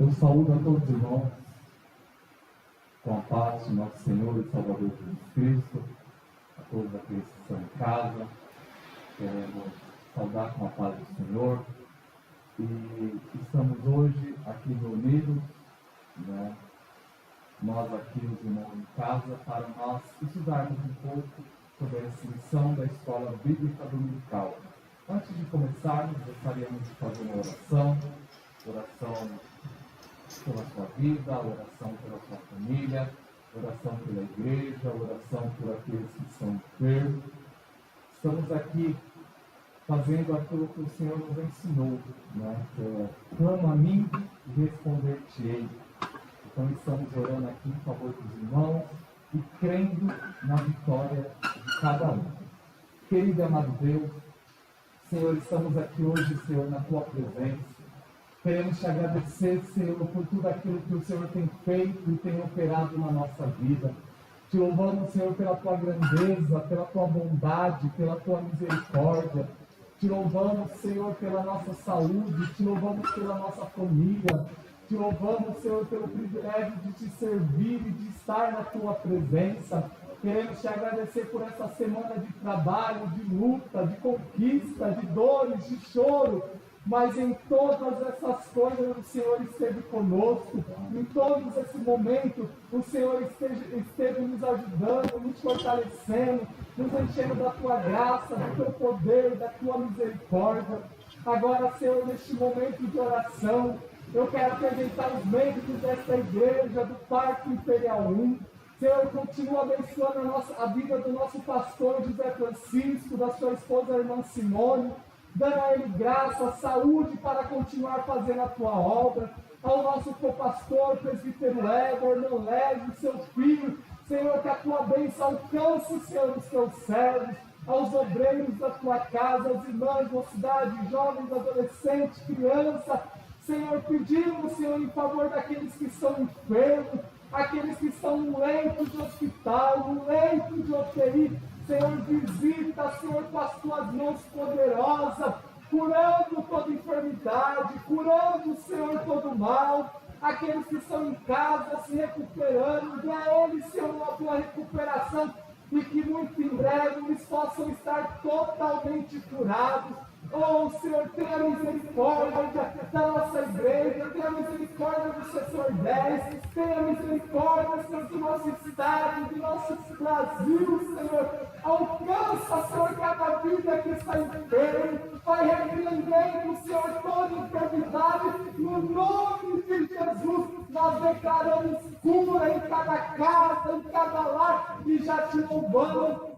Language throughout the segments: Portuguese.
Eu saúdo a todos os irmãos com a paz do nosso Senhor e Salvador Jesus Cristo, a todos aqueles que estão em casa. Queremos saudar com a paz do Senhor e estamos hoje aqui reunidos, né? Nós aqui, os irmãos em casa, para nós estudarmos um pouco sobre a lição da Escola Bíblica Dominical. Antes de começarmos, gostaríamos de fazer uma oração pela sua vida, oração pela sua família, oração pela igreja, oração por aqueles que estão enfermos. Estamos aqui fazendo aquilo que o Senhor nos ensinou, né? Clama a mim e responder-te-ei. Então estamos orando aqui em favor dos irmãos e crendo na vitória de cada um. Querido e amado Deus, Senhor, estamos aqui hoje, Senhor, na Tua presença. Queremos Te agradecer, Senhor, por tudo aquilo que o Senhor tem feito e tem operado na nossa vida. Te louvamos, Senhor, pela Tua grandeza, pela Tua bondade, pela Tua misericórdia. Te louvamos, Senhor, pela nossa saúde. Te louvamos pela nossa família. Te louvamos, Senhor, pelo privilégio de Te servir e de estar na Tua presença. Queremos Te agradecer por essa semana de trabalho, de luta, de conquista, de dores, de choro. Mas em todas essas coisas o Senhor esteve conosco. Em todos esses momentos o Senhor esteve nos ajudando, nos fortalecendo, nos enchendo da Tua graça, do Teu poder, da Tua misericórdia. Agora, Senhor, neste momento de oração, eu quero apresentar os membros desta igreja do Parque Imperial 1. Senhor, continua abençoando a vida do nosso pastor José Francisco, da sua esposa, a irmã Simone, dando a ele graça, saúde para continuar fazendo a Tua obra. Ao nosso co-pastor, presbítero Éder, irmão Lésio, seu filho, Senhor, que a Tua bênção alcance, Senhor, os Teus servos, aos obreiros da Tua casa, aos irmãos, mocidade, jovens, adolescentes, crianças. Senhor, pedimos, Senhor, em favor daqueles que estão enfermos, aqueles que estão no leito de hospital, no leito de UTI. Senhor, visita, Senhor, com as Tuas mãos poderosas, curando toda enfermidade, curando, Senhor, todo mal. Aqueles que estão em casa se recuperando, dê a eles, Senhor, uma boa recuperação e que muito em breve eles possam estar totalmente curados. Oh, Senhor, tenha misericórdia da nossa igreja, tenha misericórdia do setor 10, tenha misericórdia, Senhor, do nosso estado, do nosso Brasil, Senhor. Alcança, Senhor, cada vida que está enferma, vai repreendendo, Senhor, toda enfermidade, no nome de Jesus. Nós declaramos cura em cada casa, em cada lar, e já Te louvamos.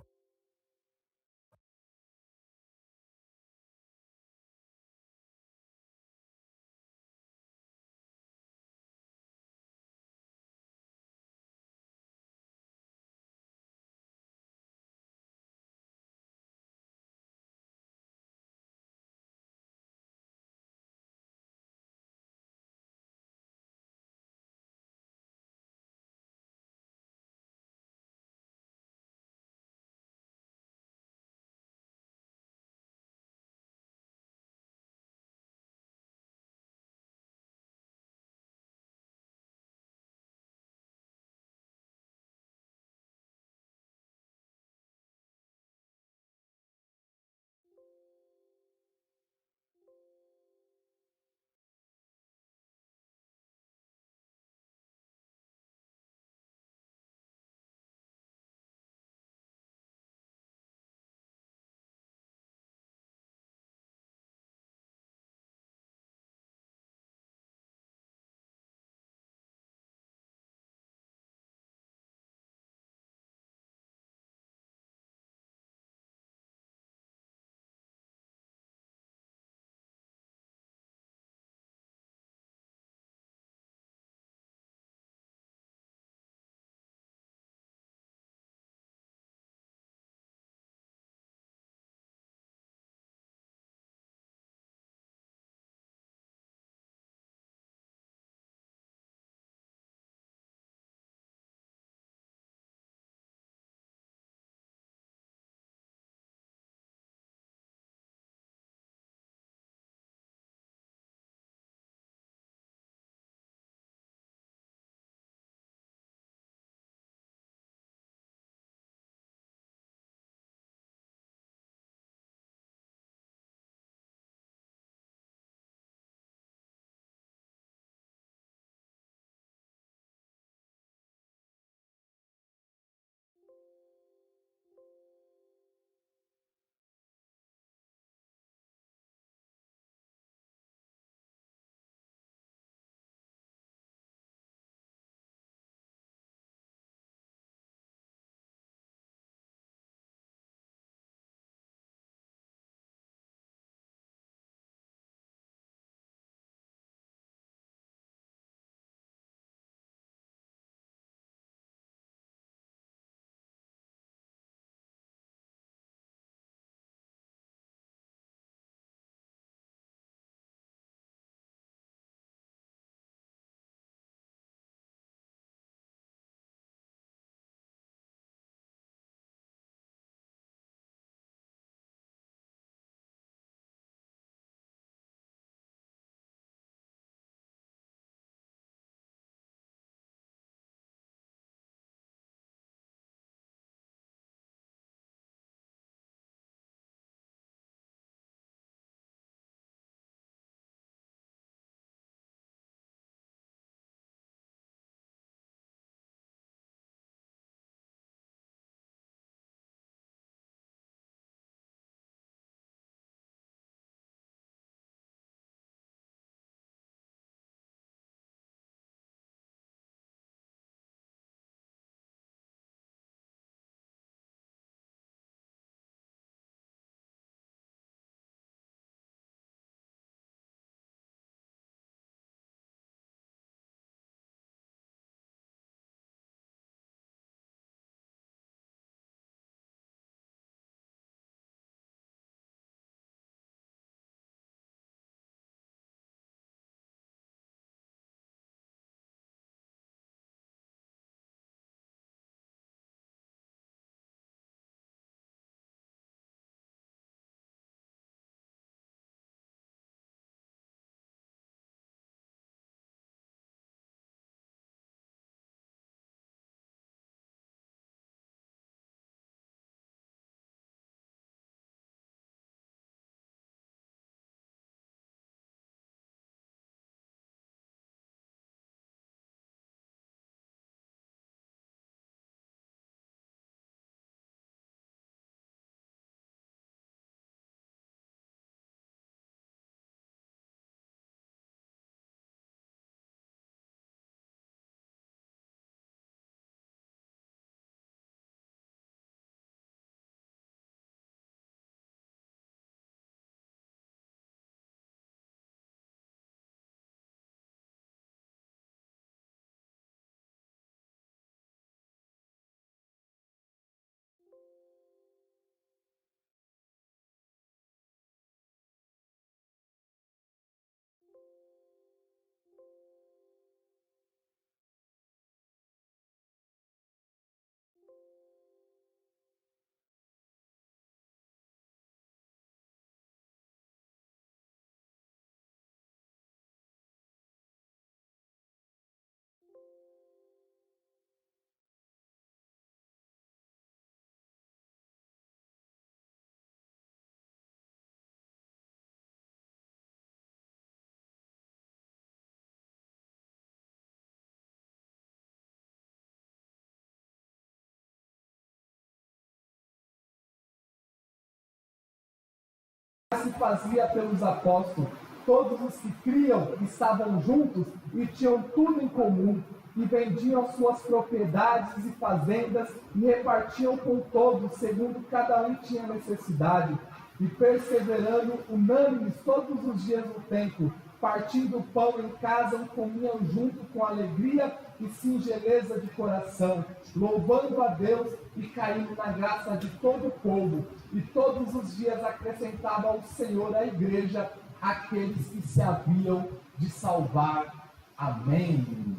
se fazia pelos apóstolos. Todos os que criam estavam juntos e tinham tudo em comum, e vendiam suas propriedades e fazendas e repartiam com todos, segundo cada um tinha necessidade, e perseverando unânimes todos os dias no templo, partindo o pão em casa, comiam junto com alegria e singeleza de coração, louvando a Deus e caindo na graça de todo o povo. E todos os dias acrescentava ao Senhor à igreja aqueles que se haviam de salvar. Amém.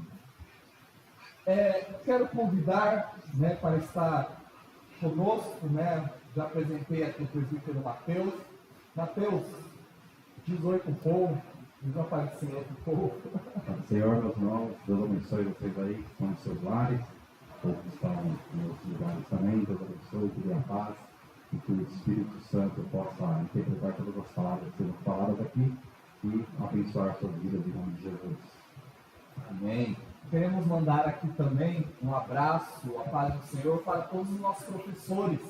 Quero convidar, para estar conosco, já apresentei aqui o presbítero Mateus. Mateus, diz oi pro povo, diz uma parecinha pro povo. Senhor, meus irmãos, Deus abençoe vocês aí que estão nos seus lares, ou que estão em outros lugares também. Deus abençoe, que dê a paz, e que o Espírito Santo possa interpretar todas as palavras que serão faladas aqui e abençoar a sua vida em nome de Jesus. Amém. Queremos mandar aqui também um abraço, a paz do Senhor, para todos os nossos professores,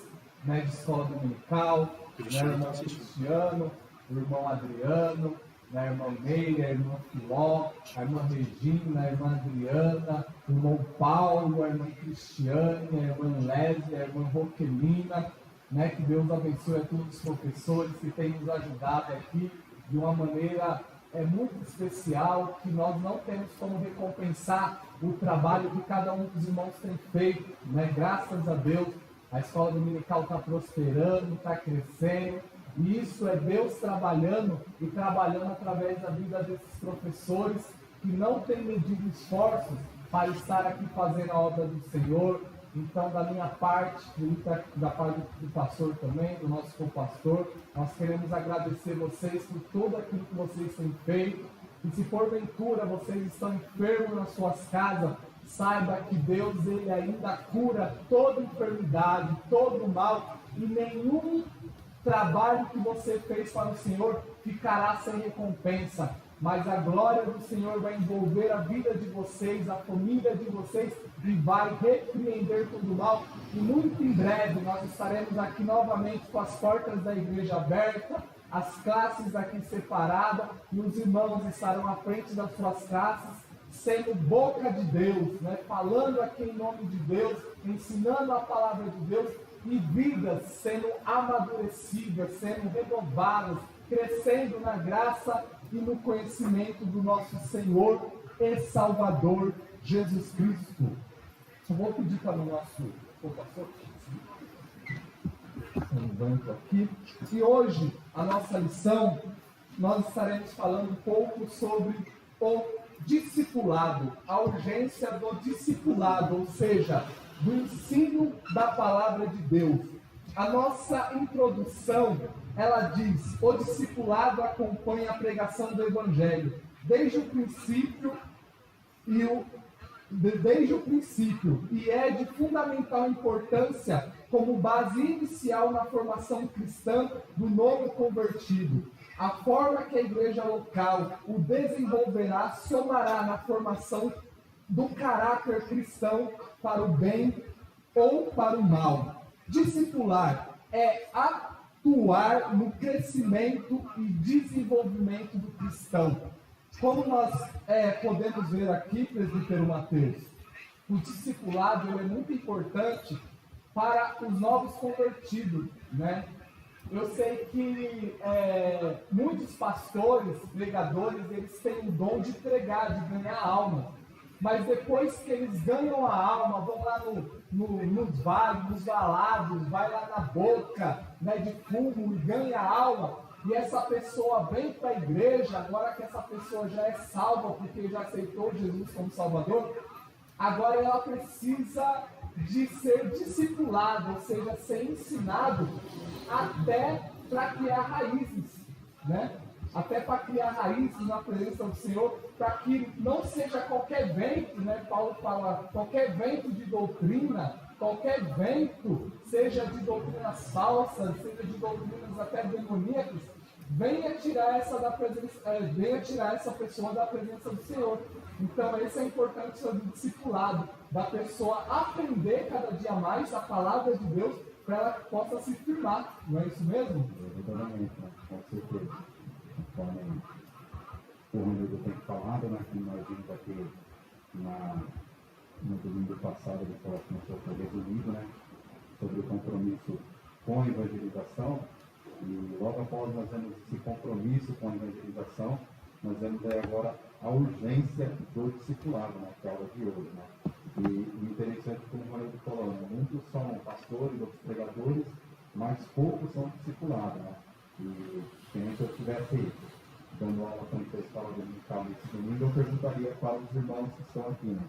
de escola dominical, o irmão Cristiano, o irmão Adriano, a irmã Meire, a irmã Filó, a irmã Regina, a irmã Adriana, o irmão Paulo, a irmã Cristiane, a irmã Lésia, a irmã Roquelina, que Deus abençoe a todos os professores que têm nos ajudado aqui de uma maneira muito especial, que nós não temos como recompensar o trabalho que cada um dos irmãos tem feito, Graças a Deus, a escola dominical está prosperando, está crescendo, e isso é Deus trabalhando e trabalhando através da vida desses professores que não têm medido esforços para estar aqui fazendo a obra do Senhor. Então, da minha parte, da parte do pastor também, do nosso co-pastor, nós queremos agradecer vocês por tudo aquilo que vocês têm feito. E se porventura vocês estão enfermos nas suas casas, saiba que Deus ele ainda cura toda enfermidade, todo mal, e nenhum trabalho que você fez para o Senhor ficará sem recompensa. Mas a glória do Senhor vai envolver a vida de vocês, a família de vocês, e vai repreender todo o mal. E muito em breve nós estaremos aqui novamente com as portas da igreja abertas, as classes aqui separadas, e os irmãos estarão à frente das suas classes, sendo boca de Deus, falando aqui em nome de Deus, ensinando a palavra de Deus, e vidas sendo amadurecidas, sendo renovadas, crescendo na graça e no conhecimento do nosso Senhor e Salvador Jesus Cristo. Eu vou pedir para o nosso pastor um banco aqui. E hoje, a nossa lição, nós estaremos falando um pouco sobre o discipulado, a urgência do discipulado, ou seja, do ensino da palavra de Deus. A nossa introdução, ela diz: o discipulado acompanha a pregação do Evangelho desde o princípio e é de fundamental importância como base inicial na formação cristã do novo convertido. A forma que a igreja local o desenvolverá somará na formação do caráter cristão para o bem ou para o mal. Discipular é atuar no crescimento e desenvolvimento do cristão. Como nós podemos ver aqui, presbítero Mateus, o discipulado é muito importante para os novos convertidos, Eu sei que muitos pastores, pregadores, eles têm o dom de pregar, de ganhar alma. Mas depois que eles ganham a alma, vão lá nos vales, nos valados, vai lá na boca de fumo e ganha a alma, e essa pessoa vem para a igreja, agora que essa pessoa já é salva, porque já aceitou Jesus como Salvador, agora ela precisa de ser discipulado, ou seja, ser ensinado até para criar raízes, Até para criar raízes na presença do Senhor, para que não seja qualquer vento, Paulo fala, qualquer vento de doutrina, qualquer vento, seja de doutrinas falsas, seja de doutrinas até demoníacas, venha tirar essa pessoa da presença do Senhor. Então, essa é a importância do discipulado, da pessoa aprender cada dia mais a palavra de Deus, para ela possa se firmar, não é isso mesmo? Exatamente, né? Com certeza. Conforme o Rodrigo tem falado, né, que nós vimos aqui no domingo passado, ele começou a fazer resumido, né, sobre o compromisso com a evangelização, e logo após nós vemos esse compromisso com a evangelização, nós vemos agora a urgência do discipulado, né, que é a aula de hoje, né. E o interessante, como o Rodrigo falou, né, muitos são pastores, outros pregadores, mas poucos são discipulados, né. E se eu estivesse dando aula para a escola dominical nesse domingo, eu perguntaria para os irmãos que estão aqui, né?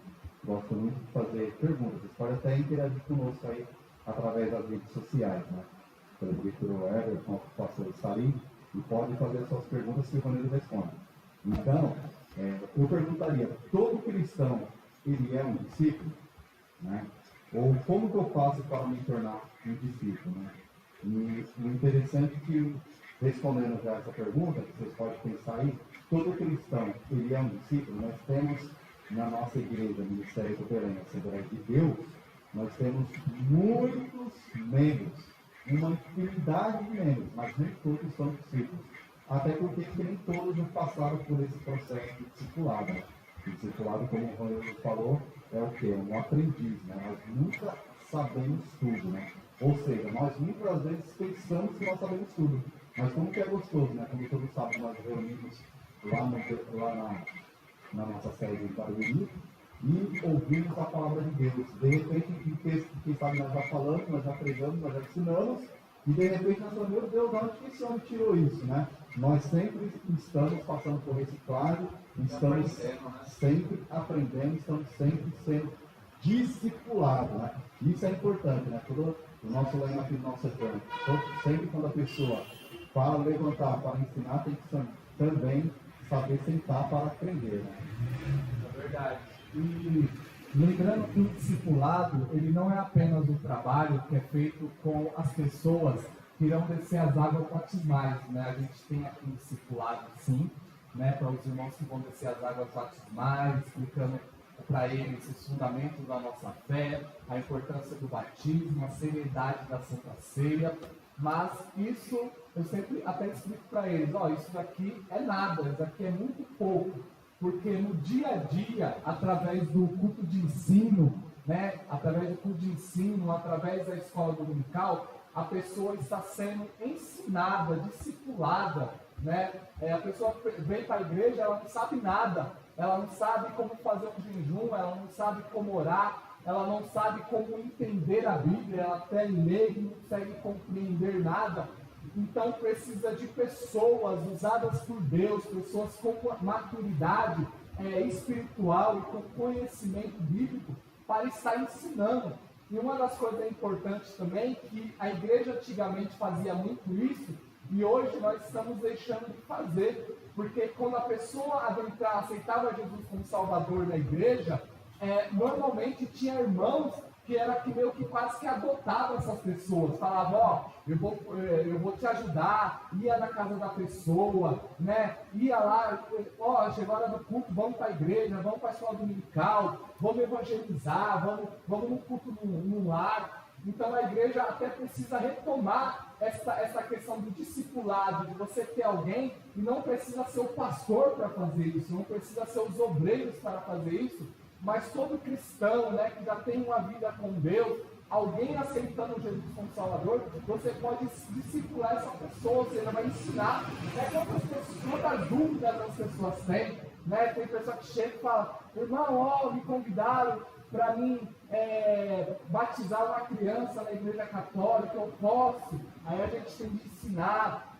Gosto muito de fazer perguntas, vocês podem até interagir conosco aí através das redes sociais, né? O presbítero Everton, o pastor está ali, e pode fazer suas perguntas que o Ronildo responde. Então, eu perguntaria, todo cristão, ele é um discípulo? Né? Ou como que eu faço para me tornar um discípulo? Né? E o interessante é que, respondendo já essa pergunta, que vocês podem pensar aí, todo cristão, ele é um discípulo? Nós temos na nossa igreja, Ministério do Belém, Assembleia de Deus, nós temos muitos membros, uma infinidade de membros, mas nem todos são discípulos. Até porque nem todos já passaram por esse processo de discipulado. Né? O discipulado, como o Ronildo falou, é o quê? Um aprendiz. Né? Nós nunca sabemos tudo. Né? Ou seja, nós muitas vezes pensamos que nós sabemos tudo. Mas como que é gostoso, né? Como todos sabem, nós reunimos lá na nossa sede em Barueri e ouvimos a palavra de Deus. De repente, quem sabe nós já falamos, nós já pregamos, nós já ensinamos, e de repente nós falamos, meu Deus, onde que esse homem tirou isso, né? Nós sempre estamos passando por reciclagem, estamos sempre aprendendo, estamos sempre sendo discipulados, né? Isso é importante, né? Todo o nosso lema aqui no nosso evento, sempre quando a pessoa para levantar, para ensinar, tem que também saber sentar para aprender, né? É verdade. E lembrando que o discipulado, ele não é apenas um trabalho que é feito com as pessoas que irão descer as águas batismais, né? A gente tem aqui um discipulado, sim, né? Para os irmãos que vão descer as águas batismais, explicando para eles os fundamentos da nossa fé, a importância do batismo, a seriedade da Santa Ceia. Mas isso, eu sempre até explico para eles, isso daqui é nada, isso daqui é muito pouco, porque no dia a dia, através do culto de ensino, né, através do culto de ensino, através da escola dominical, a pessoa está sendo ensinada, discipulada, né? A pessoa vem para a igreja, ela não sabe nada, ela não sabe como fazer um jejum, ela não sabe como orar, ela não sabe como entender a Bíblia, ela até lê e não consegue compreender nada. Então precisa de pessoas usadas por Deus, pessoas com maturidade espiritual e com conhecimento bíblico para estar ensinando. E uma das coisas importantes também, que a igreja antigamente fazia muito isso, e hoje nós estamos deixando de fazer, porque quando a pessoa aceitava Jesus como Salvador na igreja, normalmente tinha irmãos que era que meio que quase que adotavam essas pessoas, falavam, eu vou te ajudar, ia na casa da pessoa, né? Ia lá, chegou a hora do culto, vamos para a igreja, vamos para a escola dominical, vamos evangelizar, vamos no culto no lar. Então a igreja até precisa retomar essa questão do discipulado, de você ter alguém, e não precisa ser o pastor para fazer isso, não precisa ser os obreiros para fazer isso, mas todo cristão, né, que já tem uma vida com Deus, alguém aceitando Jesus como Salvador, você pode discipular essa pessoa, você vai ensinar, né, quantas dúvidas as pessoas têm, né? Tem pessoa que chega e fala, irmão, me convidaram para mim batizar uma criança na igreja católica, eu posso? Aí a gente tem de ensinar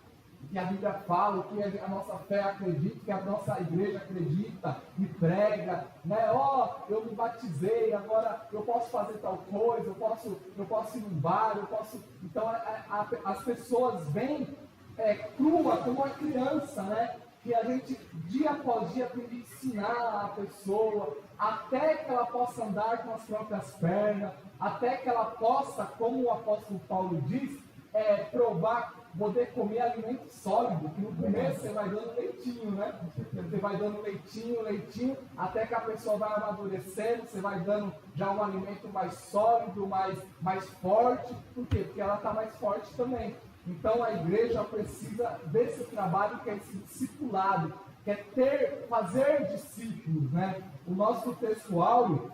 que a Bíblia fala, que a nossa fé acredita, que a nossa igreja acredita e prega, né? Eu me batizei, agora eu posso fazer tal coisa, eu posso ir num bar, eu posso... Então as pessoas vêm crua como uma criança, né? Que a gente dia após dia tem de ensinar a pessoa, até que ela possa andar com as próprias pernas, até que ela possa, como o apóstolo Paulo diz, provar poder comer alimento sólido, que no começo você vai dando leitinho, né? Você vai dando leitinho, até que a pessoa vai amadurecendo, você vai dando já um alimento mais sólido, mais forte. Por quê? Porque ela está mais forte também. Então a igreja precisa desse trabalho que é esse discipulado, que é fazer discípulos, né? O nosso texto áureo,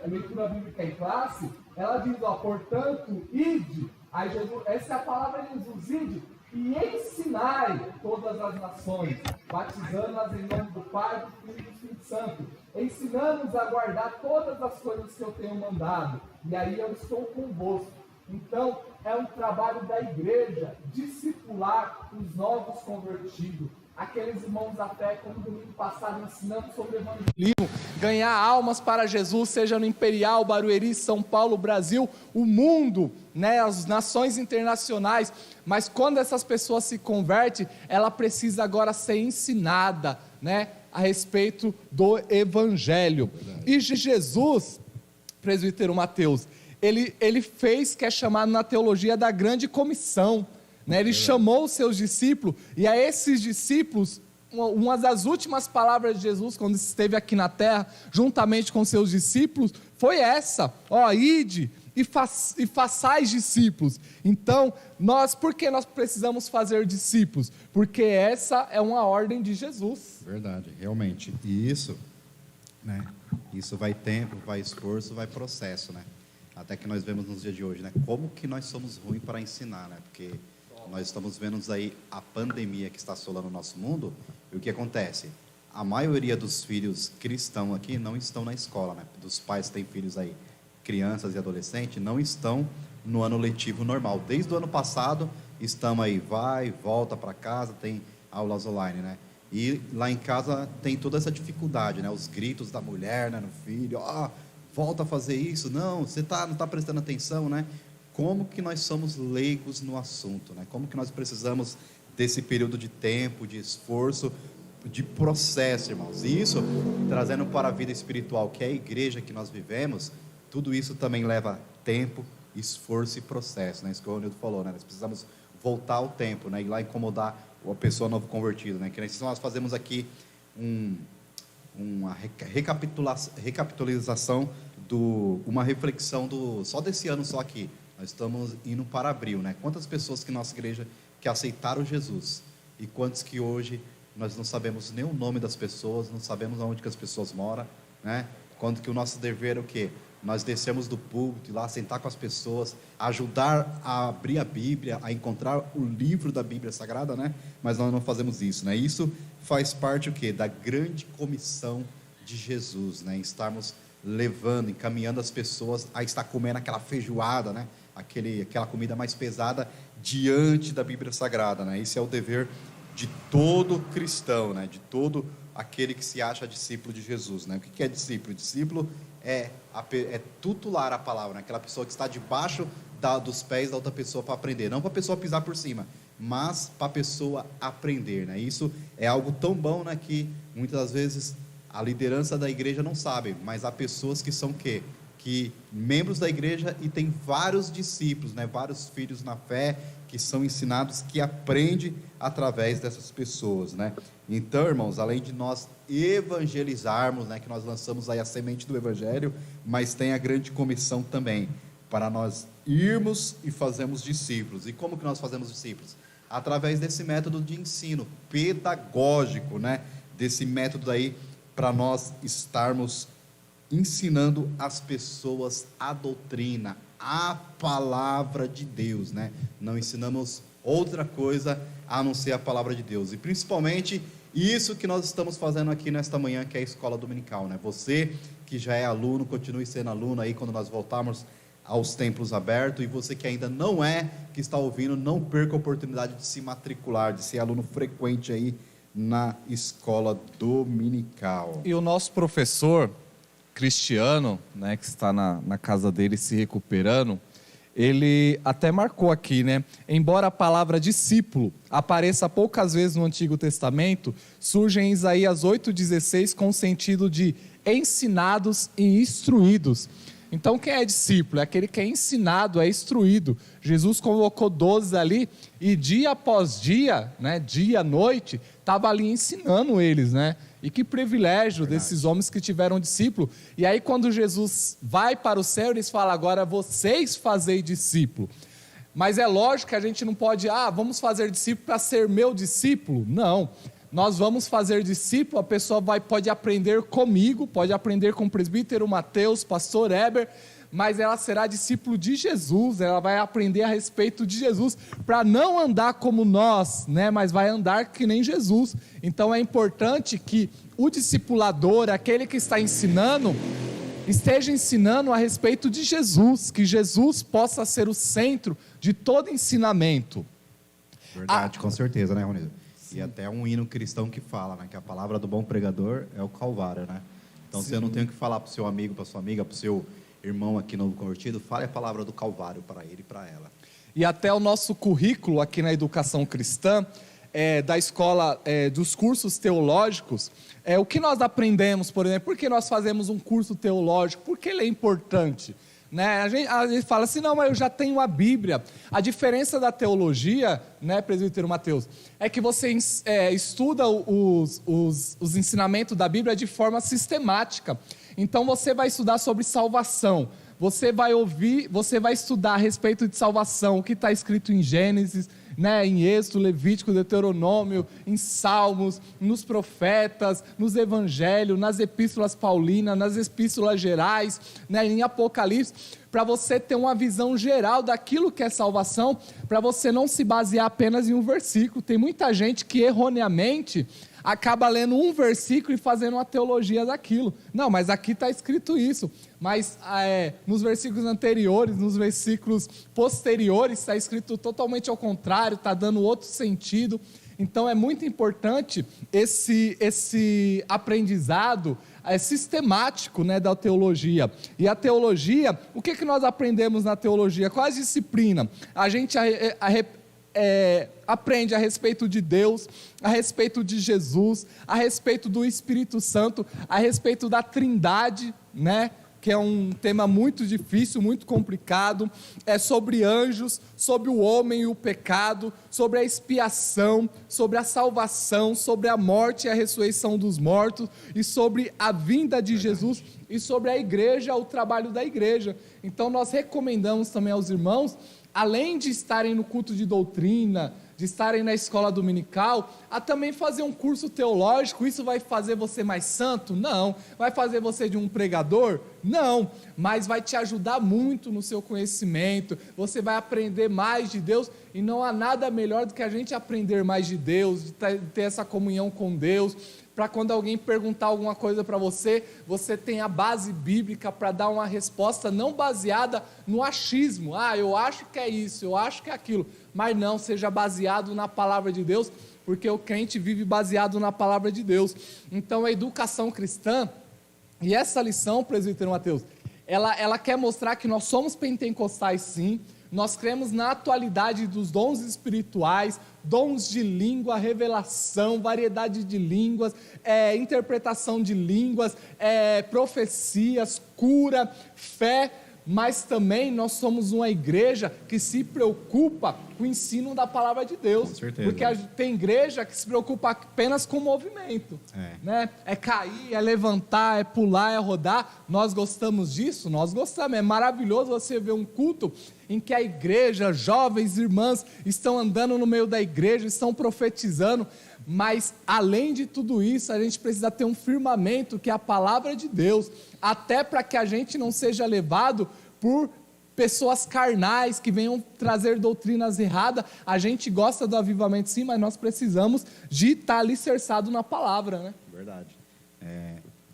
a leitura bíblica em classe, ela diz, portanto, ide, aí Jesus, essa é a palavra de Jesus, ide, e ensinai todas as nações, batizando-as em nome do Pai, do Filho e do Espírito Santo, ensinando-os a guardar todas as coisas que eu tenho mandado, e aí eu estou convosco. Então, é um trabalho da igreja discipular os novos convertidos, aqueles irmãos da fé, como no domingo passado, ensinando sobre o evangelismo, ganhar almas para Jesus, seja no Imperial, Barueri, São Paulo, Brasil, o mundo, né, as nações internacionais. Mas quando essas pessoas se convertem, ela precisa agora ser ensinada, né, a respeito do evangelho. E Jesus, presbítero Mateus, ele fez, que é chamado na teologia da grande comissão, né? Ele chamou os seus discípulos, e a esses discípulos, uma das últimas palavras de Jesus, quando esteve aqui na terra, juntamente com seus discípulos, foi essa: ide e façais discípulos. Então, por que nós precisamos fazer discípulos? Porque essa é uma ordem de Jesus. Verdade, realmente. E isso, né? Isso vai tempo, vai esforço, vai processo, né? Até que nós vemos nos dias de hoje, né? Como que nós somos ruins para ensinar, né? Porque nós estamos vendo aí a pandemia que está assolando o nosso mundo, e o que acontece? A maioria dos filhos cristãos aqui não estão na escola, né? Dos pais que têm filhos aí, crianças e adolescentes, não estão no ano letivo normal. Desde o ano passado, estamos aí, vai, volta para casa, tem aulas online, né? E lá em casa tem toda essa dificuldade, né? Os gritos da mulher, né, no filho, volta a fazer isso, não, você não está prestando atenção, né? Como que nós somos leigos no assunto, né? Como que nós precisamos desse período de tempo, de esforço, de processo, irmãos. E isso, trazendo para a vida espiritual, que é a igreja que nós vivemos, tudo isso também leva tempo, esforço e processo, né? Isso que o Ronildo falou, né? Nós precisamos voltar ao tempo, né? Ir lá incomodar a pessoa novo convertida, né? Que nós fazemos aqui uma recapitulação uma reflexão só desse ano só aqui. Nós estamos indo para abril, né? Quantas pessoas que nossa igreja que aceitaram Jesus, e quantos que hoje nós não sabemos nem o nome das pessoas, não sabemos onde que as pessoas moram, né? Quando que o nosso dever é o quê? Nós descemos do púlpito, ir lá sentar com as pessoas, ajudar a abrir a Bíblia, a encontrar o livro da Bíblia Sagrada, né? Mas nós não fazemos isso, né? Isso faz parte o quê? Da grande comissão de Jesus, né? Estarmos levando, encaminhando as pessoas a estar comendo aquela feijoada, né? Aquela comida mais pesada diante da Bíblia Sagrada, né? Esse é o dever de todo cristão, né? De todo aquele que se acha discípulo de Jesus, né? O que é discípulo? Discípulo é tutelar a palavra, né? Aquela pessoa que está debaixo dos pés da outra pessoa para aprender, não para a pessoa pisar por cima, mas para a pessoa aprender, né? Isso é algo tão bom, né? Que muitas das vezes a liderança da igreja não sabe, mas há pessoas que são que membros da igreja e tem vários discípulos, né? Vários filhos na fé que são ensinados, que aprendem através dessas pessoas, né? Então, irmãos, além de nós evangelizarmos, né, que nós lançamos aí a semente do evangelho, mas tem a grande comissão também, para nós irmos e fazermos discípulos. E como que nós fazemos discípulos? Através desse método de ensino pedagógico, né? Desse método aí, para nós estarmos ensinando as pessoas a doutrina, a palavra de Deus, né? Não ensinamos outra coisa a não ser a palavra de Deus, e principalmente isso que nós estamos fazendo aqui nesta manhã, que é a escola dominical, né? Você que já é aluno, continue sendo aluno aí quando nós voltarmos aos templos abertos, e você que ainda não é, que está ouvindo, não perca a oportunidade de se matricular, de ser aluno frequente aí na escola dominical. E o nosso professor Cristiano, né, que está na casa dele se recuperando, ele até marcou aqui, né? Embora a palavra discípulo apareça poucas vezes no Antigo Testamento, surge em Isaías 8,16 com o sentido de ensinados e instruídos. Então, quem é discípulo? É aquele que é ensinado, é instruído. Jesus convocou 12 ali e dia após dia, né, dia, noite, estava ali ensinando eles, né? E que privilégio desses homens que tiveram discípulo. E aí, quando Jesus vai para o céu, eles falam: agora vocês fazei discípulo. Mas é lógico que a gente não pode, vamos fazer discípulo para ser meu discípulo. Não. Nós vamos fazer discípulo, a pessoa pode aprender comigo, pode aprender com o presbítero Mateus, pastor Heber, mas ela será discípulo de Jesus, ela vai aprender a respeito de Jesus, para não andar como nós, né, mas vai andar que nem Jesus. Então é importante que o discipulador, aquele que está ensinando, esteja ensinando a respeito de Jesus, que Jesus possa ser o centro de todo ensinamento. Verdade, com certeza, né, Ronido? E até um hino cristão que fala, né, que a palavra do bom pregador é o Calvário, né? Então, você não tem o que falar para o seu amigo, para sua amiga, para o seu irmão aqui novo convertido, fale a palavra do Calvário para ele e para ela. E até o nosso currículo aqui na educação cristã, da escola, dos cursos teológicos, o que nós aprendemos, por exemplo, por que nós fazemos um curso teológico, por que ele é importante? Né? A gente fala assim, não, mas eu já tenho a Bíblia. A diferença da teologia, né, presbítero Mateus, é que você estuda os ensinamentos da Bíblia de forma sistemática. Então você vai estudar sobre salvação, você vai estudar a respeito de salvação, o que está escrito em Gênesis, né, em Êxodo, Levítico, Deuteronômio, em Salmos, nos profetas, nos evangelhos, nas epístolas paulinas, nas epístolas gerais, né, em Apocalipse, para você ter uma visão geral daquilo que é salvação, para você não se basear apenas em um versículo. Tem muita gente que erroneamente acaba lendo um versículo e fazendo uma teologia daquilo. Não, mas aqui está escrito isso. Mas nos versículos anteriores, nos versículos posteriores, está escrito totalmente ao contrário, está dando outro sentido. Então é muito importante esse aprendizado sistemático, né, da teologia. E a teologia, o que nós aprendemos na teologia? Qual a disciplina? A gente aprende a respeito de Deus, a respeito de Jesus, a respeito do Espírito Santo, a respeito da Trindade, né? Que é um tema muito difícil, muito complicado, sobre anjos, sobre o homem e o pecado, sobre a expiação, sobre a salvação, sobre a morte e a ressurreição dos mortos, e sobre a vinda de Jesus, e sobre a igreja, o trabalho da igreja. Então nós recomendamos também aos irmãos, além de estarem no culto de doutrina, de estarem na escola dominical, a também fazer um curso teológico. Isso vai fazer você mais santo? Não. Vai fazer você de um pregador? Não. Mas vai te ajudar muito no seu conhecimento, você vai aprender mais de Deus, e não há nada melhor do que a gente aprender mais de Deus, de ter essa comunhão com Deus, para quando alguém perguntar alguma coisa para você, você tem a base bíblica para dar uma resposta não baseada no achismo. Eu acho que é isso, eu acho que é aquilo. Mas não, seja baseado na palavra de Deus, porque o crente vive baseado na palavra de Deus. Então a educação cristã, e essa lição, presbítero Mateus, ela quer mostrar que nós somos pentecostais sim, nós cremos na atualidade dos dons espirituais, dons de língua, revelação, variedade de línguas, interpretação de línguas, profecias, cura, fé, mas também nós somos uma igreja que se preocupa com o ensino da palavra de Deus. Com certeza. Porque tem igreja que se preocupa apenas com o movimento. Né? É cair, é levantar, é pular, é rodar. Nós gostamos disso? Nós gostamos. É maravilhoso você ver um culto em que a igreja, jovens, irmãs, estão andando no meio da igreja, estão profetizando. Mas, além de tudo isso, a gente precisa ter um firmamento, que é a palavra de Deus, até para que a gente não seja levado por pessoas carnais que venham trazer doutrinas erradas. A gente gosta do avivamento sim, mas nós precisamos de estar alicerçado na palavra, né? Verdade.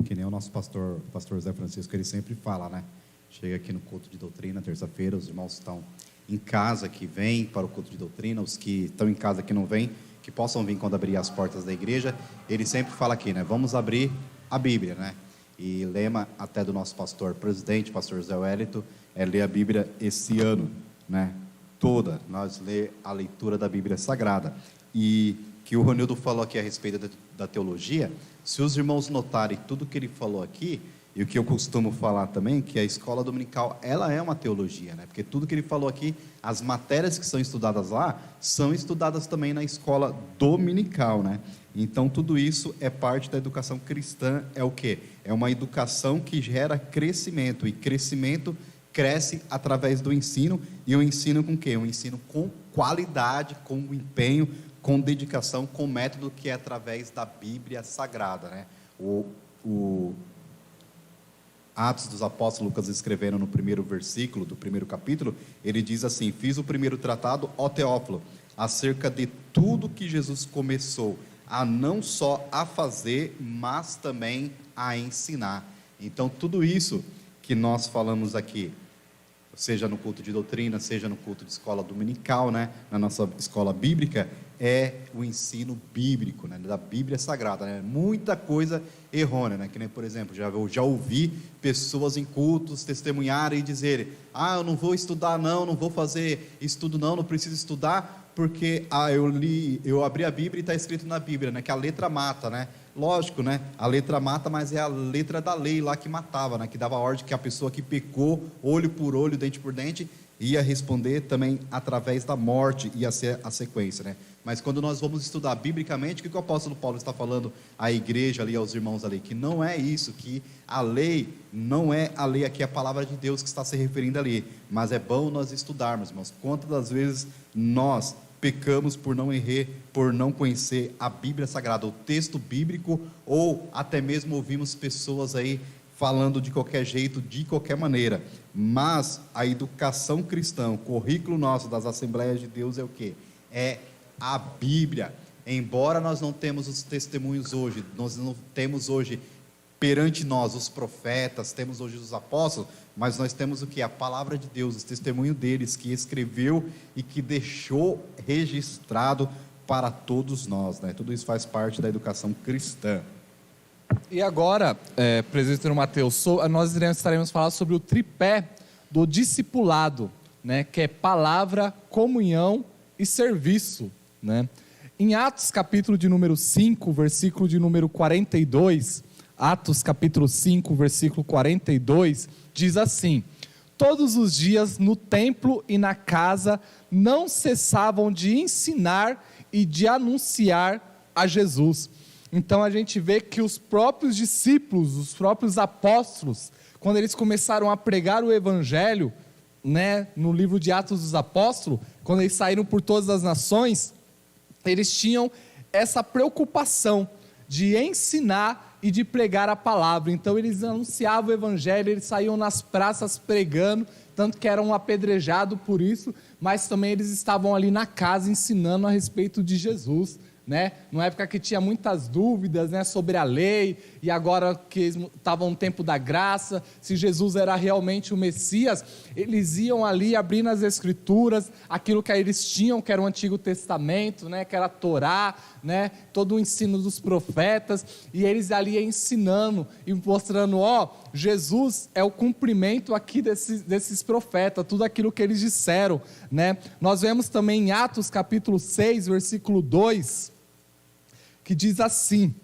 Que nem o nosso pastor Zé Francisco, ele sempre fala, né? Chega aqui no culto de doutrina, terça-feira, os irmãos estão em casa, que vêm para o culto de doutrina, os que estão em casa que não vêm, que possam vir quando abrir as portas da igreja. Ele sempre fala aqui, né? Vamos abrir a Bíblia, né? E lema até do nosso pastor presidente, pastor Zé Wellington, é ler a Bíblia esse ano, né? Toda, nós lê a leitura da Bíblia Sagrada. E que o Ronildo falou aqui a respeito da teologia, se os irmãos notarem tudo que ele falou aqui, E o que eu costumo falar também, que a escola dominical, ela é uma teologia, né? Porque tudo que ele falou aqui, as matérias que são estudadas lá, são estudadas também na escola dominical, né? Então, tudo isso é parte da educação cristã. É o quê? É uma educação que gera crescimento, e crescimento cresce através do ensino, e o ensino com o quê? Um ensino com qualidade, com empenho, com dedicação, com método, que é através da Bíblia Sagrada, né? O Atos dos Apóstolos, Lucas escrevendo no primeiro versículo do primeiro capítulo, ele diz assim: fiz o primeiro tratado, ó Teófilo, acerca de tudo que Jesus começou a não só a fazer, mas também a ensinar. Então, tudo isso que nós falamos aqui, seja no culto de doutrina, seja no culto de escola dominical, né, na nossa escola bíblica, é o ensino bíblico, né, da Bíblia Sagrada, né? Muita coisa errônea, né? Que nem, por exemplo, já ouvi pessoas em cultos testemunharem e dizerem: eu não vou estudar não vou fazer estudo não preciso estudar, porque eu abri a Bíblia e está escrito na Bíblia, né, que a letra mata, né? Lógico, né? A letra mata, mas é a letra da lei lá que matava, né? Que dava ordem que a pessoa que pecou, olho por olho, dente por dente, ia responder também através da morte, ia ser a sequência, né? Mas quando nós vamos estudar biblicamente, o que o apóstolo Paulo está falando à igreja ali, aos irmãos ali? Que não é isso, que a lei não é a lei, aqui é a palavra de Deus que está se referindo ali, mas é bom nós estudarmos, irmãos. Quantas das vezes nós pecamos por não conhecer a Bíblia Sagrada, o texto bíblico, ou até mesmo ouvimos pessoas aí falando de qualquer jeito, de qualquer maneira. Mas a educação cristã, o currículo nosso das Assembleias de Deus é o quê? É a Bíblia. Embora nós não temos os testemunhos hoje, nós não temos hoje perante nós os profetas, temos hoje os apóstolos, mas nós temos o que? A palavra de Deus, o testemunho deles, que escreveu e que deixou registrado para todos nós, né? Tudo isso faz parte da educação cristã. E agora, presbítero Mateus, nós estaremos falando sobre o tripé do discipulado, né? Que é palavra, comunhão e serviço, né? Em Atos capítulo de número 5, versículo de número 42, Atos capítulo 5, versículo 42, diz assim: todos os dias no templo e na casa não cessavam de ensinar e de anunciar a Jesus. Então a gente vê que os próprios discípulos, os próprios apóstolos, quando eles começaram a pregar o evangelho, né, no livro de Atos dos Apóstolos, quando eles saíram por todas as nações, eles tinham essa preocupação de ensinar e de pregar a palavra. Então eles anunciavam o evangelho, eles saíam nas praças pregando, tanto que eram apedrejados por isso, mas também eles estavam ali na casa ensinando a respeito de Jesus, né? Numa época que tinha muitas dúvidas, né, sobre a lei, e agora que estava no tempo da graça, se Jesus era realmente o Messias, eles iam ali abrindo as escrituras, aquilo que eles tinham, que era o Antigo Testamento, né, que era a Torá, né, todo o ensino dos profetas, e eles ali ensinando e mostrando: Jesus é o cumprimento aqui desses profetas, tudo aquilo que eles disseram, né? Nós vemos também em Atos capítulo 6, versículo 2, que diz assim,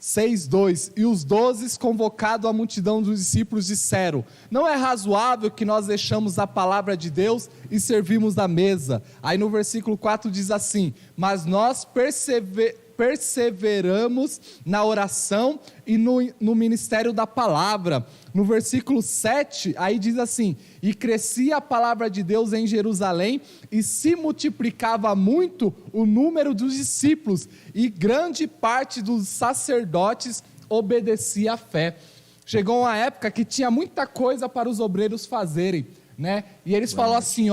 6:2, e os 12 convocados a multidão dos discípulos disseram: não é razoável que nós deixamos a palavra de Deus e servimos da mesa. Aí no versículo 4 diz assim: mas nós perseveramos na oração e no ministério da palavra. No versículo 7, aí diz assim: e crescia a palavra de Deus em Jerusalém, e se multiplicava muito o número dos discípulos, e grande parte dos sacerdotes obedecia à fé. Chegou uma época que tinha muita coisa para os obreiros fazerem, né? E eles falaram assim: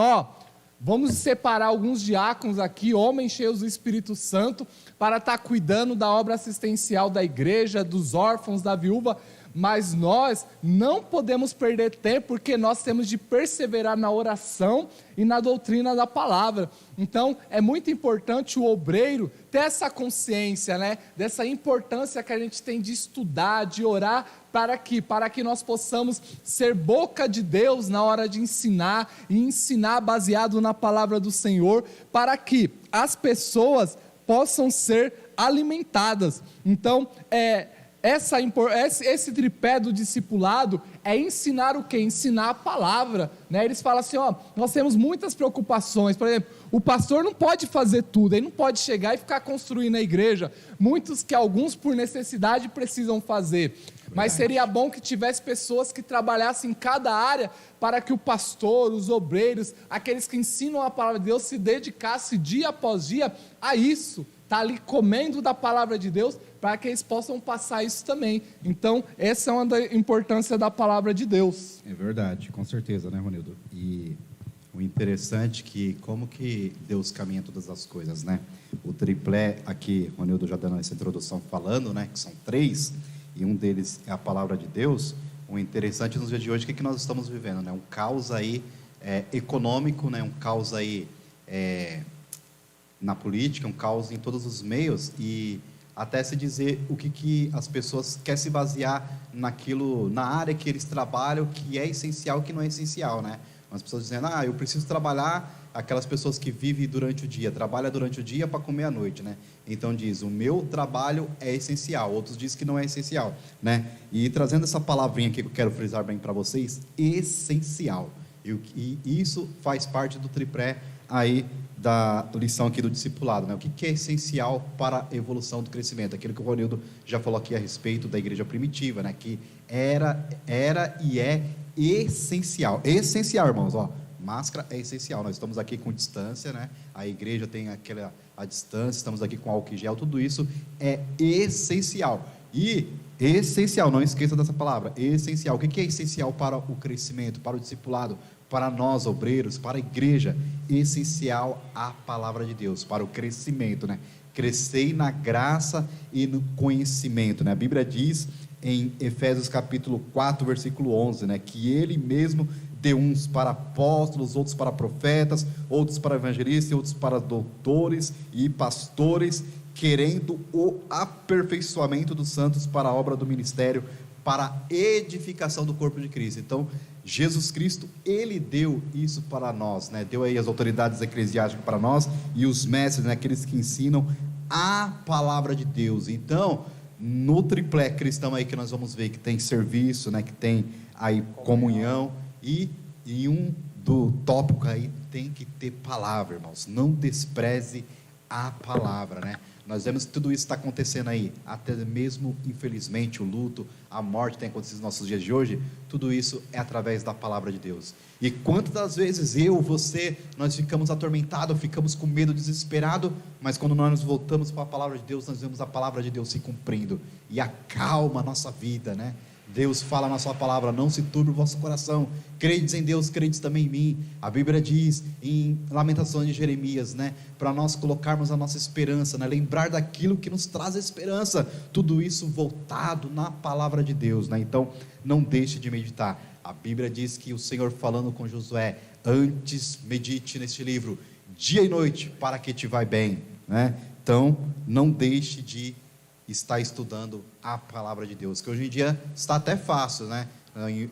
vamos separar alguns diáconos aqui, homens cheios do Espírito Santo, para estar cuidando da obra assistencial da igreja, dos órfãos, da viúva, mas nós não podemos perder tempo, porque nós temos de perseverar na oração e na doutrina da palavra. Então é muito importante o obreiro ter essa consciência, né, dessa importância que a gente tem de estudar, de orar, para que nós possamos ser boca de Deus na hora de ensinar, e ensinar baseado na palavra do Senhor, para que as pessoas possam ser alimentadas. Então esse tripé do discipulado é ensinar o quê? Ensinar a palavra, né? Eles falam assim, nós temos muitas preocupações. Por exemplo, o pastor não pode fazer tudo, ele não pode chegar e ficar construindo a igreja, alguns por necessidade precisam fazer, mas seria bom que tivesse pessoas que trabalhassem em cada área, para que o pastor, os obreiros, aqueles que ensinam a palavra de Deus, se dedicassem dia após dia a isso, está ali comendo da palavra de Deus, para que eles possam passar isso também. Então, essa é uma da importância da palavra de Deus. É verdade, com certeza, né, Ronildo? E o interessante é que como que Deus caminha todas as coisas, né? O triplé, aqui, Ronildo já dando essa introdução falando, né, que são 3, e um deles é a palavra de Deus. O interessante nos dias de hoje, o que nós estamos vivendo, né? Um caos aí econômico, né? Um caos aí na política, um caos em todos os meios, e até se dizer o que as pessoas querem se basear naquilo, na área que eles trabalham, que é essencial e que não é essencial, né? As pessoas dizendo, eu preciso trabalhar, aquelas pessoas que vivem durante o dia, trabalham durante o dia para comer à noite, né? Então diz, o meu trabalho é essencial, outros dizem que não é essencial, né? E trazendo essa palavrinha aqui que eu quero frisar bem para vocês, essencial, e isso faz parte do tripé aí, da lição aqui do discipulado, né? O que é essencial para a evolução do crescimento, aquilo que o Ronildo já falou aqui a respeito da igreja primitiva, né? Que era e é essencial, irmãos, máscara é essencial, nós estamos aqui com distância, né? A igreja tem a distância, estamos aqui com álcool em gel, tudo isso é essencial, não esqueça dessa palavra, essencial. O que é essencial para o crescimento, para o discipulado, para nós obreiros, para a igreja? Essencial a palavra de Deus, para o crescimento, né? Crescei na graça e no conhecimento, né? A Bíblia diz em Efésios capítulo 4, versículo 11, né? Que ele mesmo deu uns para apóstolos, outros para profetas, outros para evangelistas, outros para doutores e pastores, querendo o aperfeiçoamento dos santos para a obra do ministério, para a edificação do corpo de Cristo. Então, Jesus Cristo, Ele deu isso para nós, né? Deu aí as autoridades eclesiásticas para nós, e os mestres, né? Aqueles que ensinam a palavra de Deus. Então, no triplé cristão aí que nós vamos ver, que tem serviço, né? Que tem aí comunhão, e um do tópico aí tem que ter palavra, irmãos. Não despreze a palavra, né? Nós vemos que tudo isso está acontecendo aí, até mesmo, infelizmente, o luto, a morte tem acontecido nos nossos dias de hoje. Tudo isso é através da palavra de Deus. E quantas das vezes você, nós ficamos atormentados, ficamos com medo, desesperado, mas quando nós nos voltamos para a palavra de Deus, nós vemos a palavra de Deus se cumprindo, e acalma a nossa vida, né? Deus fala na sua palavra, não se turbe o vosso coração, credes em Deus, credes também em mim. A Bíblia diz em Lamentações de Jeremias, né, para nós colocarmos a nossa esperança, né, lembrar daquilo que nos traz esperança, tudo isso voltado na palavra de Deus, né? Então não deixe de meditar. A Bíblia diz que o Senhor, falando com Josué, antes medite neste livro dia e noite, para que te vai bem, né? Então não deixe de estar estudando a palavra de Deus, que hoje em dia está até fácil, né?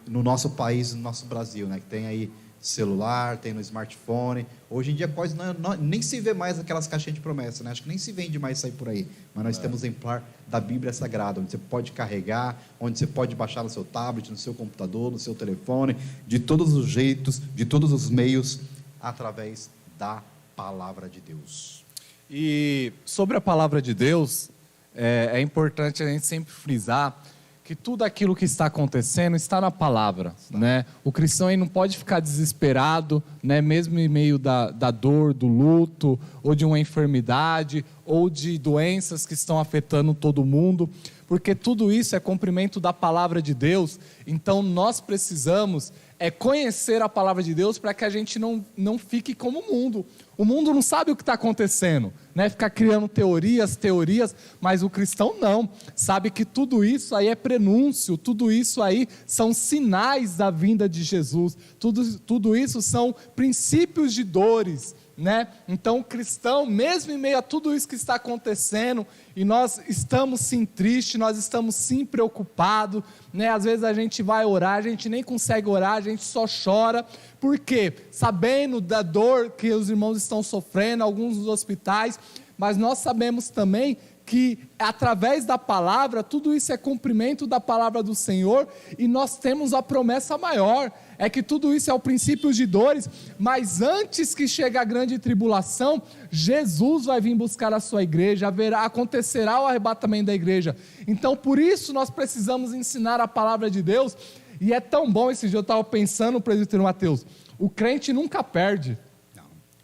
No nosso país, no nosso Brasil, né? Que tem aí celular, tem no smartphone. Hoje em dia quase nem se vê mais aquelas caixinhas de promessa, né? Acho que nem se vende mais isso aí por aí. Mas nós temos um exemplar da Bíblia Sagrada, onde você pode carregar, onde você pode baixar no seu tablet, no seu computador, no seu telefone, de todos os jeitos, de todos os meios, através da palavra de Deus. E sobre a palavra de Deus, é importante a gente sempre frisar que tudo aquilo que está acontecendo está na palavra, né? O cristão aí não pode ficar desesperado, né? Mesmo em meio da dor, do luto, ou de uma enfermidade, ou de doenças que estão afetando todo mundo, porque tudo isso é cumprimento da palavra de Deus. Então nós precisamos conhecer a palavra de Deus, para que a gente não fique como o mundo. O mundo não sabe o que está acontecendo, né? Ficar criando teorias, mas o cristão não, sabe que tudo isso aí é prenúncio, tudo isso aí são sinais da vinda de Jesus, tudo isso são princípios de dores, né? Então o cristão, mesmo em meio a tudo isso que está acontecendo, e nós estamos sim tristes, nós estamos sim preocupados, né? Às vezes a gente vai orar, a gente nem consegue orar, a gente só chora. Por quê? Sabendo da dor que os irmãos estão sofrendo, alguns dos hospitais, mas nós sabemos também que através da palavra, tudo isso é cumprimento da palavra do Senhor, e nós temos a promessa maior, é que tudo isso é o princípio de dores, mas antes que chegue a grande tribulação, Jesus vai vir buscar a sua igreja, acontecerá o arrebatamento da igreja. Então por isso nós precisamos ensinar a palavra de Deus, e é tão bom. Esse dia eu estava pensando, presbítero Mateus, o crente nunca perde,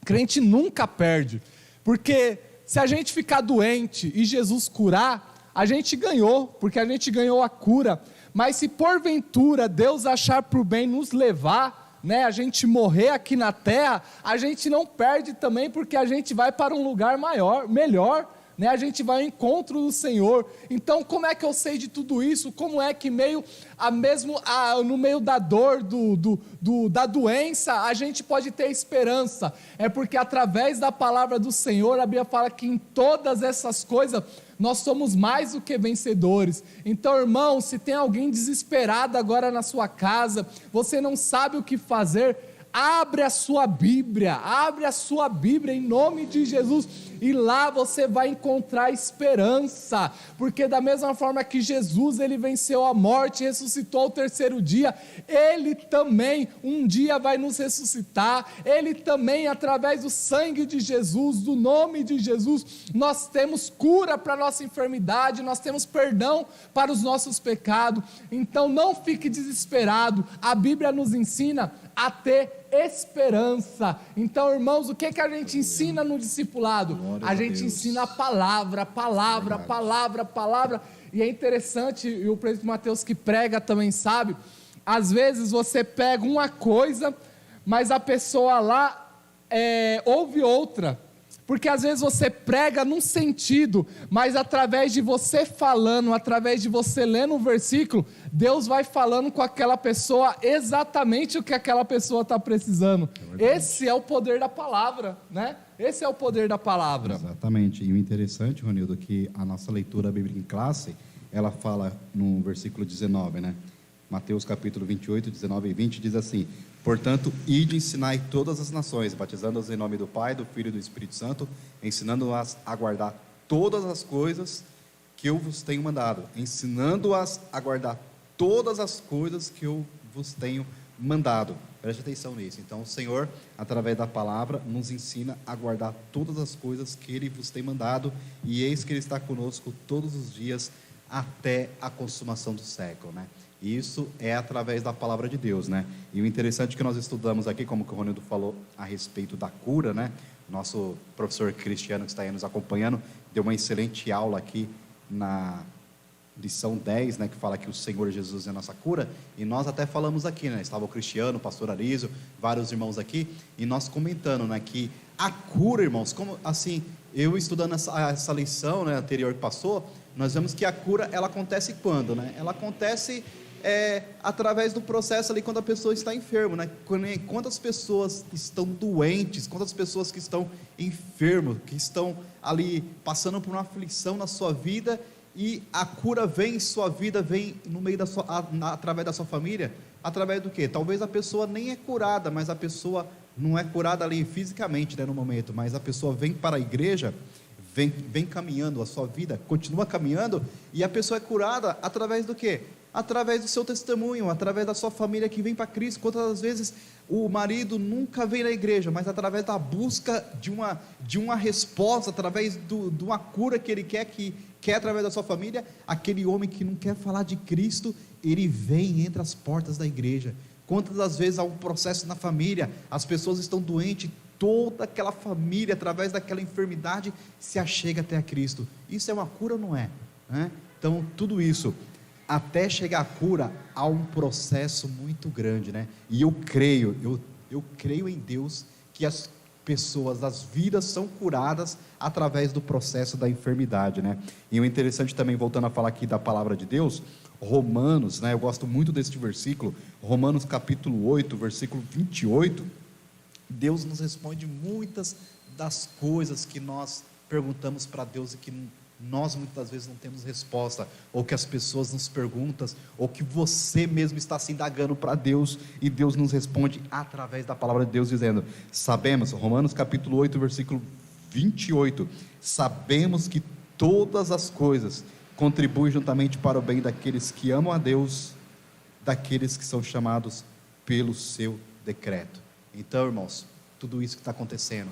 crente nunca perde, porque se a gente ficar doente e Jesus curar, a gente ganhou, porque a gente ganhou a cura. Mas se porventura Deus achar por bem nos levar, né, a gente morrer aqui na terra, a gente não perde também, porque a gente vai para um lugar melhor, né, a gente vai ao encontro do Senhor. Então como é que eu sei de tudo isso? Como é que no meio da dor, da doença, a gente pode ter esperança? É porque através da palavra do Senhor, a Bíblia fala que em todas essas coisas nós somos mais do que vencedores. Então, irmão, se tem alguém desesperado agora na sua casa, você não sabe o que fazer, abre a sua Bíblia em nome de Jesus, e lá você vai encontrar esperança, porque da mesma forma que Jesus, ele venceu a morte, ressuscitou ao terceiro dia, ele também um dia vai nos ressuscitar, ele também, através do sangue de Jesus, do nome de Jesus, nós temos cura para a nossa enfermidade, nós temos perdão para os nossos pecados. Então não fique desesperado, a Bíblia nos ensina a ter esperança. Então, irmãos, o que a gente ensina no discipulado? A gente ensina a palavra, e é interessante, e o presbítero Mateus que prega também sabe, às vezes você pega uma coisa, mas a pessoa lá ouve outra, porque às vezes você prega num sentido, mas através de você falando, através de você lendo o versículo, Deus vai falando com aquela pessoa exatamente o que aquela pessoa está precisando. Esse é o poder da palavra, né? Esse é o poder da palavra. Exatamente. E o interessante, Ronildo, é que a nossa leitura bíblica em classe, ela fala no versículo 19, né? Mateus capítulo 28, 19 e 20, diz assim: portanto, ide e ensinai todas as nações, batizando-as em nome do Pai, do Filho e do Espírito Santo, ensinando-as a guardar todas as coisas que eu vos tenho mandado, ensinando-as a guardar todas as coisas que eu vos tenho mandado. Preste atenção nisso. Então o Senhor, através da palavra, nos ensina a guardar todas as coisas que Ele vos tem mandado, e eis que Ele está conosco todos os dias, até a consumação do século, né? Isso é através da palavra de Deus, né? E o interessante é que nós estudamos aqui, como que o Ronildo falou a respeito da cura, né? Nosso professor Cristiano, que está aí nos acompanhando, deu uma excelente aula aqui na lição 10, né? Que fala que o Senhor Jesus é a nossa cura, e nós até falamos aqui, né? Estava o Cristiano, o pastor Arísio, vários irmãos aqui, e nós comentando, né? Que a cura, irmãos, como assim, eu estudando essa lição, né, anterior que passou, nós vemos que a cura, ela acontece quando, né? Ela acontece através do processo ali, quando a pessoa está enferma, né? Quantas pessoas estão doentes, quantas pessoas que estão enfermas, que estão ali passando por uma aflição na sua vida, e a cura vem em sua vida, vem no meio através da sua família, através do quê? Talvez a pessoa nem é curada, mas a pessoa não é curada ali fisicamente, né, no momento, mas a pessoa vem para a igreja, vem caminhando, a sua vida continua caminhando, e a pessoa é curada através do quê? Através do seu testemunho, através da sua família que vem para Cristo. Quantas vezes o marido nunca vem na igreja, mas através da busca de uma resposta, através de uma cura que ele quer através da sua família, aquele homem que não quer falar de Cristo, ele vem entre as portas da igreja. Quantas das vezes há um processo na família, as pessoas estão doentes, toda aquela família, através daquela enfermidade, se achega até a Cristo. Isso é uma cura ou não é? Então, tudo isso, até chegar à cura, há um processo muito grande, né? E eu creio em Deus, que as pessoas, as vidas são curadas através do processo da enfermidade, né? E o interessante também, voltando a falar aqui da palavra de Deus, Romanos, né? Eu gosto muito deste versículo, Romanos capítulo 8, versículo 28, Deus nos responde muitas das coisas que nós perguntamos para Deus e que nós muitas vezes não temos resposta, ou que as pessoas nos perguntam, ou que você mesmo está se indagando para Deus, e Deus nos responde através da palavra de Deus, dizendo, sabemos, Romanos capítulo 8, versículo 28, sabemos que todas as coisas contribuem juntamente para o bem daqueles que amam a Deus, daqueles que são chamados pelo seu decreto. Então, irmãos, tudo isso que está acontecendo,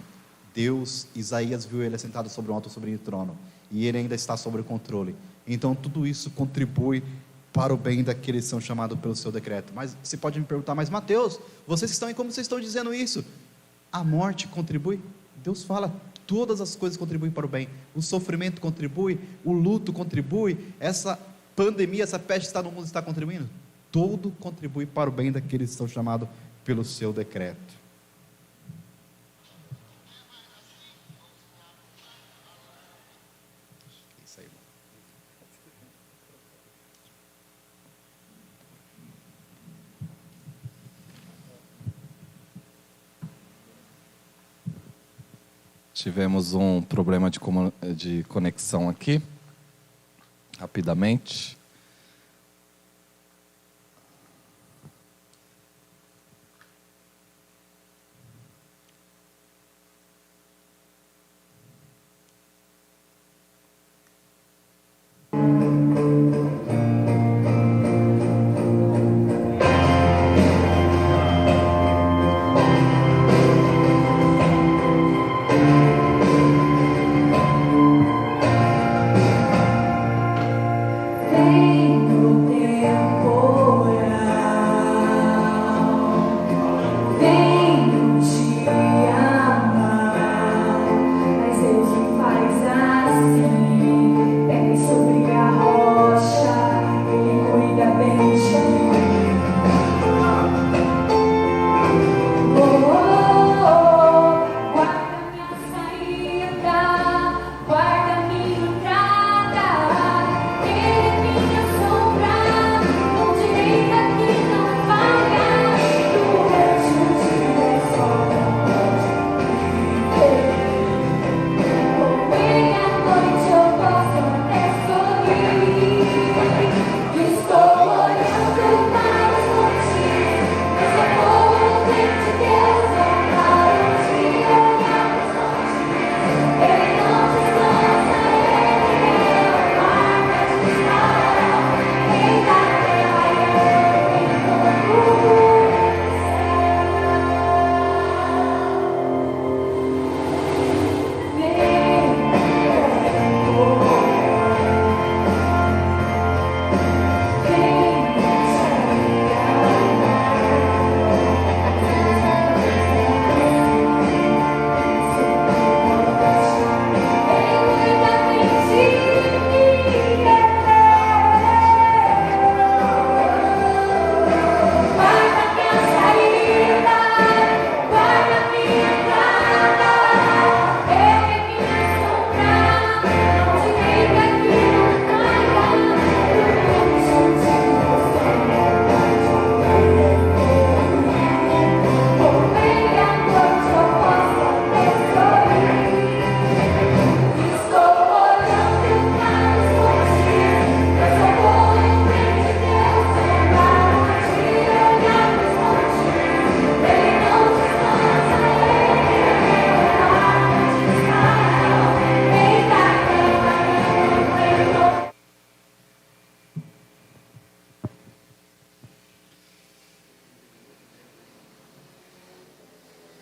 Deus, Isaías viu ele assentado sobre um alto soberano trono, e ele ainda está sob o controle. Então tudo isso contribui para o bem daqueles que são chamados pelo seu decreto. Mas você pode me perguntar, mas Mateus, vocês que estão aí, como vocês estão dizendo isso? A morte contribui? Deus fala, todas as coisas contribuem para o bem. O sofrimento contribui, o luto contribui, essa pandemia, essa peste que está no mundo está contribuindo? Tudo contribui para o bem daqueles que estão chamados pelo seu decreto. Isso aí, irmão. Tivemos um problema de conexão aqui, rapidamente.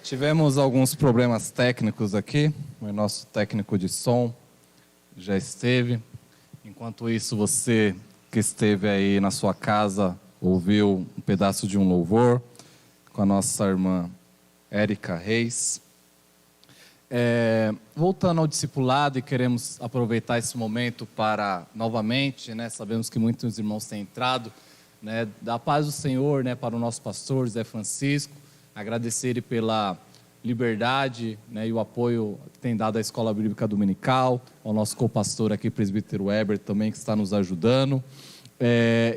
Tivemos alguns problemas técnicos aqui, o nosso técnico de som já esteve. Enquanto isso, você que esteve aí na sua casa ouviu um pedaço de um louvor com a nossa irmã Érica Reis. Voltando ao discipulado, e queremos aproveitar esse momento para novamente, sabemos que muitos irmãos têm entrado, da paz do Senhor, para o nosso pastor José Francisco, agradecer ele pela liberdade, e o apoio que tem dado à Escola Bíblica Dominical, ao nosso co-pastor aqui, presbítero Weber, também, que está nos ajudando,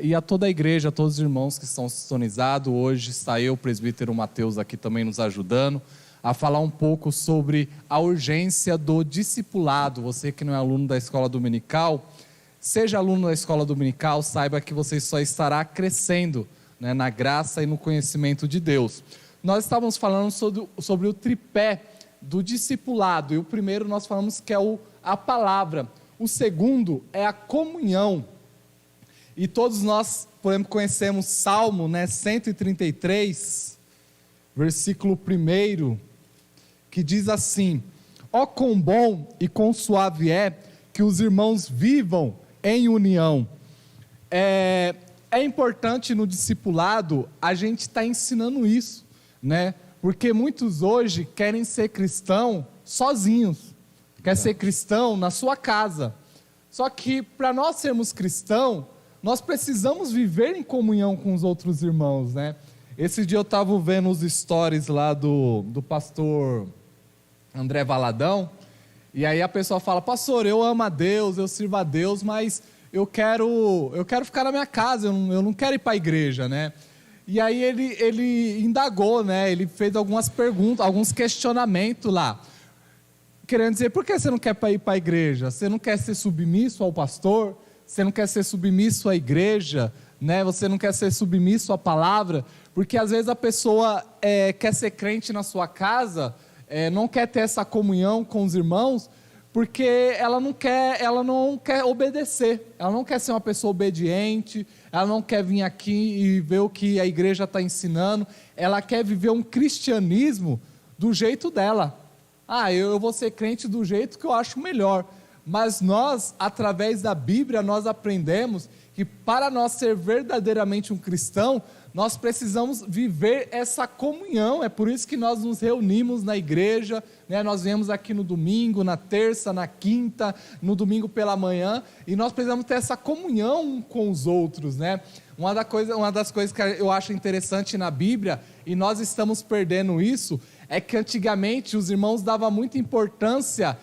e a toda a igreja, a todos os irmãos que estão sintonizados. Hoje está eu, o presbítero Mateus, aqui também nos ajudando, a falar um pouco sobre a urgência do discipulado. Você que não é aluno da Escola Dominical, seja aluno da Escola Dominical, saiba que você só estará crescendo, na graça e no conhecimento de Deus. Nós estávamos falando sobre o tripé do discipulado, e o primeiro nós falamos que é a palavra. O segundo é a comunhão. E todos nós, por exemplo, conhecemos Salmo, 133, versículo 1, que diz assim: ó quão bom e quão suave é que os irmãos vivam em união. É importante no discipulado a gente estar ensinando isso, né? Porque muitos hoje querem ser cristão sozinhos, quer ser cristão na sua casa. Só que para nós sermos cristãos, nós precisamos viver em comunhão com os outros irmãos, né? Esse dia eu estava vendo os stories lá do pastor André Valadão, e aí a pessoa fala: pastor, eu amo a Deus, eu sirvo a Deus, mas eu quero ficar na minha casa, eu não quero ir para a igreja, né? E aí ele indagou, né? Ele fez algumas perguntas, alguns questionamentos lá, querendo dizer: por que você não quer ir para a igreja? Você não quer ser submisso ao pastor? Você não quer ser submisso à igreja? Né? Você não quer ser submisso à palavra? Porque às vezes a pessoa quer ser crente na sua casa, não quer ter essa comunhão com os irmãos, porque ela não quer obedecer, ela não quer ser uma pessoa obediente, ela não quer vir aqui e ver o que a igreja está ensinando, ela quer viver um cristianismo do jeito dela. Eu vou ser crente do jeito que eu acho melhor. Mas nós, através da Bíblia, nós aprendemos que para nós ser verdadeiramente um cristão, nós precisamos viver essa comunhão. É por isso que nós nos reunimos na igreja, né? Nós viemos aqui no domingo, na terça, na quinta, no domingo pela manhã, e nós precisamos ter essa comunhão com os outros, né? Uma das coisas que eu acho interessante na Bíblia, e nós estamos perdendo isso, é que antigamente os irmãos davam muita importância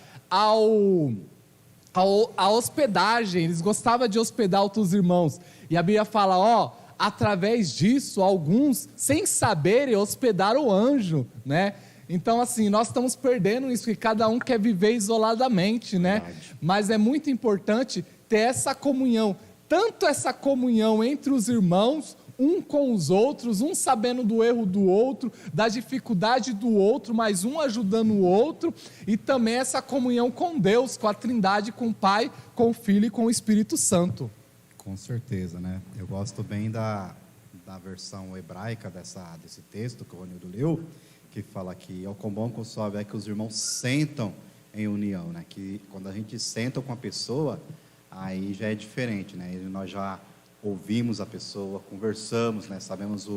a hospedagem, eles gostavam de hospedar outros irmãos, e a Bíblia fala, através disso, alguns, sem saberem, hospedaram o anjo, né? Então, assim, nós estamos perdendo isso, que cada um quer viver isoladamente, né? Verdade. Mas é muito importante ter essa comunhão, tanto essa comunhão entre os irmãos, um com os outros, um sabendo do erro do outro, da dificuldade do outro, mas um ajudando o outro, e também essa comunhão com Deus, com a Trindade, com o Pai, com o Filho e com o Espírito Santo. Com certeza, né? Eu gosto bem da versão hebraica desse texto que o Ronildo leu, que fala que ao quão bom, quão suave é que os irmãos sentam em união, né? Que quando a gente senta com a pessoa, aí já é diferente, né? Nós já ouvimos a pessoa, conversamos, né? Sabemos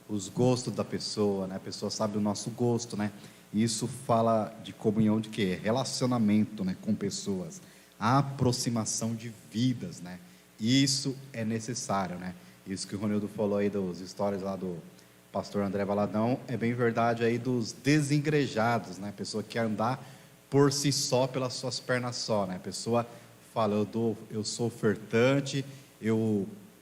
os gostos da pessoa, né? A pessoa sabe o nosso gosto, né? E isso fala de comunhão de quê? Relacionamento, né? Com pessoas, aproximação de vidas, né? Isso é necessário, né? Isso que o Ronildo falou aí dos stories lá do pastor André Valadão, é bem verdade aí dos desigrejados, né? A pessoa que quer andar por si só, pelas suas pernas só, né? A pessoa fala, eu sou ofertante,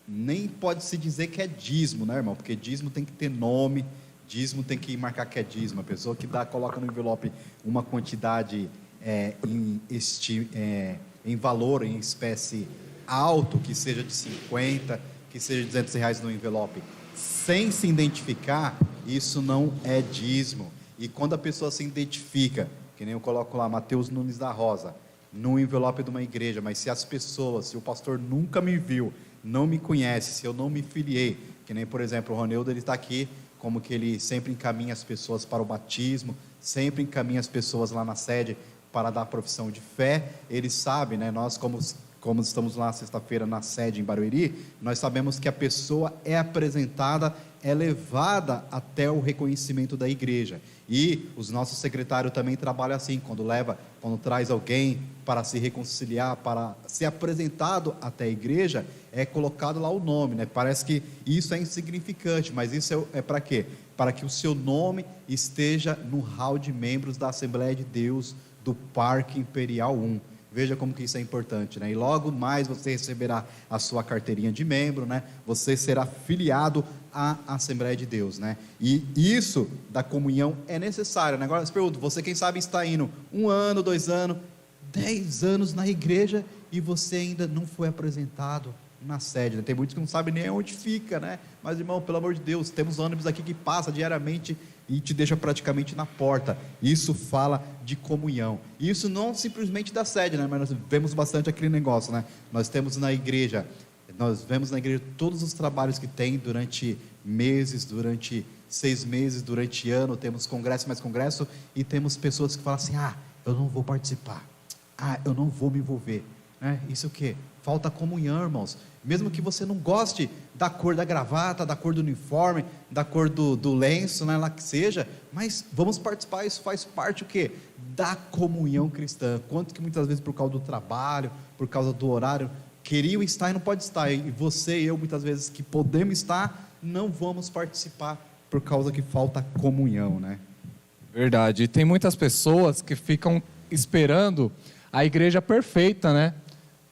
nem pode se dizer que é dízimo, né, irmão? Porque dízimo tem que ter nome, dízimo tem que marcar que é dízimo. A pessoa que coloca no envelope uma quantidade em valor, em espécie alto, que seja de 50, que seja de R$200 no envelope, sem se identificar, isso não é dízimo. E quando a pessoa se identifica, que nem eu coloco lá, Mateus Nunes da Rosa, no envelope de uma igreja, mas se o pastor nunca me viu, não me conhece, se eu não me filiei, que nem, por exemplo, o Ronildo, ele está aqui, como que ele sempre encaminha as pessoas para o batismo, sempre encaminha as pessoas lá na sede para dar a profissão de fé. Ele sabe, né? Nós como estamos lá sexta-feira na sede em Barueri, nós sabemos que a pessoa é apresentada, é levada até o reconhecimento da igreja, e os nossos secretários também trabalham assim, quando traz alguém para se reconciliar, para ser apresentado até a igreja, é colocado lá o nome, né? Parece que isso é insignificante, mas isso é para quê? Para que o seu nome esteja no hall de membros da Assembleia de Deus do Parque Imperial 1. Veja como que isso é importante, né? E logo mais você receberá a sua carteirinha de membro, né? Você será filiado à Assembleia de Deus, né? E isso da comunhão é necessário, né? Agora eu pergunto, você quem sabe está indo 1 ano, 2 anos, 10 anos na igreja e você ainda não foi apresentado na sede, né? Tem muitos que não sabem nem onde fica, né? Mas irmão, pelo amor de Deus, temos ônibus aqui que passa diariamente e te deixa praticamente na porta. Isso fala de comunhão. E isso não simplesmente da sede, né? Mas nós vemos bastante aquele negócio, né? Nós vemos na igreja todos os trabalhos que tem durante meses, durante 6 meses, durante ano, temos congresso mais congresso, e temos pessoas que falam assim: eu não vou participar, eu não vou me envolver, né? Isso o quê? Falta comunhão, irmãos. Mesmo que você não goste da cor da gravata, da cor do uniforme, da cor do lenço, né, lá que seja, mas vamos participar. Isso faz parte o quê? Da comunhão cristã. Quanto que muitas vezes por causa do trabalho, por causa do horário, queriam estar e não pode estar, e você e eu muitas vezes que podemos estar, não vamos participar por causa que falta comunhão, né? Verdade. E tem muitas pessoas que ficam esperando a igreja perfeita, né?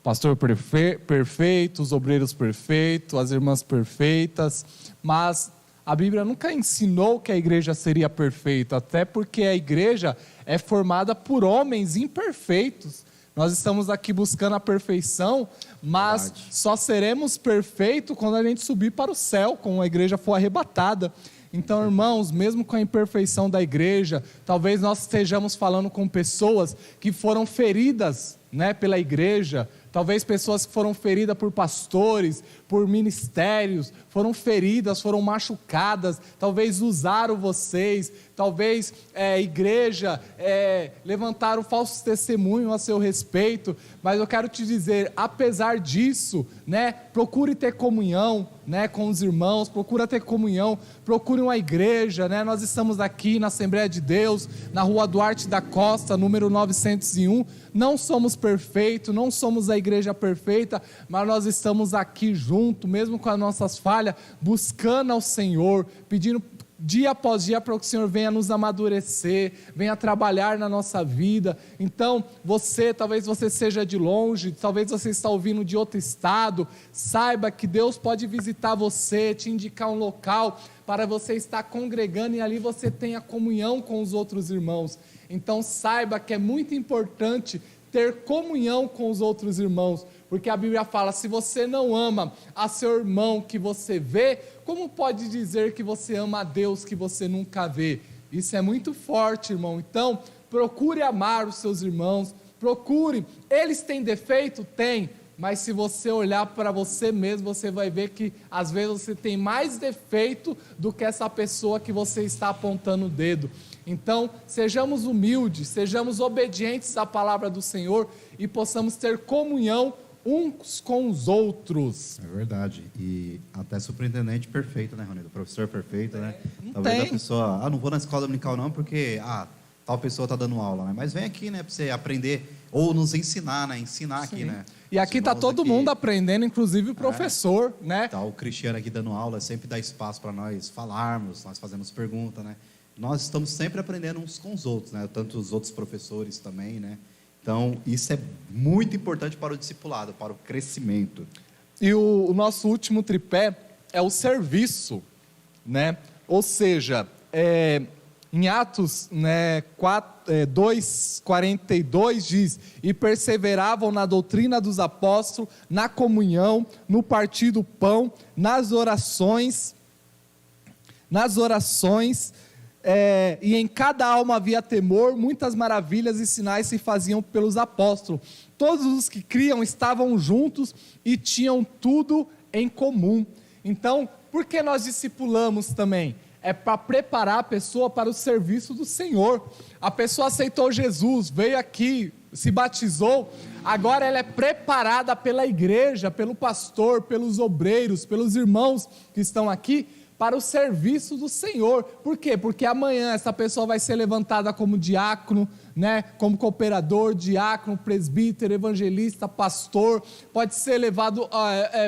Pastor perfeito, os obreiros perfeitos, as irmãs perfeitas, mas a Bíblia nunca ensinou que a igreja seria perfeita, até porque a igreja é formada por homens imperfeitos. Nós estamos aqui buscando a perfeição, mas só seremos perfeitos quando a gente subir para o céu, quando a igreja for arrebatada. Então, irmãos, mesmo com a imperfeição da igreja, talvez nós estejamos falando com pessoas que foram feridas, né, pela igreja, talvez pessoas que foram feridas por pastores, por ministérios, foram feridas, foram machucadas, talvez usaram vocês, talvez igreja levantaram falsos testemunhos a seu respeito, mas eu quero te dizer, apesar disso, né, procure ter comunhão, né, com os irmãos, procura ter comunhão, procure uma igreja, né, nós estamos aqui na Assembleia de Deus, na Rua Duarte da Costa, número 901, não somos perfeitos, não somos a igreja perfeita, mas nós estamos aqui junto, mesmo com as nossas falhas, buscando ao Senhor, pedindo dia após dia para que o Senhor venha nos amadurecer, venha trabalhar na nossa vida. Então, talvez você seja de longe, talvez você está ouvindo de outro estado, saiba que Deus pode visitar você, te indicar um local para você estar congregando e ali você tenha comunhão com os outros irmãos. Então saiba que é muito importante ter comunhão com os outros irmãos, porque a Bíblia fala, se você não ama a seu irmão que você vê, como pode dizer que você ama a Deus que você nunca vê? Isso é muito forte, irmão. Então, procure amar os seus irmãos, procure, eles têm defeito? Tem, mas se você olhar para você mesmo, você vai ver que às vezes você tem mais defeito do que essa pessoa que você está apontando o dedo. Então, sejamos humildes, sejamos obedientes à palavra do Senhor e possamos ter comunhão uns com os outros. É verdade, e até superintendente perfeito, né, Ronildo? Professor perfeito, né? Talvez a pessoa, não vou na escola dominical não, porque, tal pessoa está dando aula, né? Mas vem aqui, né, para você aprender, ou nos ensinar, né? Ensinar aqui, né? E aqui está todo mundo aprendendo, inclusive o professor, né? Tá o Cristiano aqui dando aula, sempre dá espaço para nós falarmos, nós fazemos pergunta, né? Nós estamos sempre aprendendo uns com os outros, né? Tanto os outros professores também, né? Então, isso é muito importante para o discipulado, para o crescimento. E o nosso último tripé é o serviço, né? Ou seja, em Atos, né, 2:42 diz, e perseveravam na doutrina dos apóstolos, na comunhão, no partir do pão, nas orações, e em cada alma havia temor, muitas maravilhas e sinais se faziam pelos apóstolos. Todos os que criam estavam juntos e tinham tudo em comum. Então, por que nós discipulamos também? É para preparar a pessoa para o serviço do Senhor. A pessoa aceitou Jesus, veio aqui, se batizou, agora ela é preparada pela igreja, pelo pastor, pelos obreiros, pelos irmãos que estão aqui, para o serviço do Senhor. Por quê? Porque amanhã essa pessoa vai ser levantada como diácono, né? Como cooperador, diácono, presbítero, evangelista, pastor, pode ser levado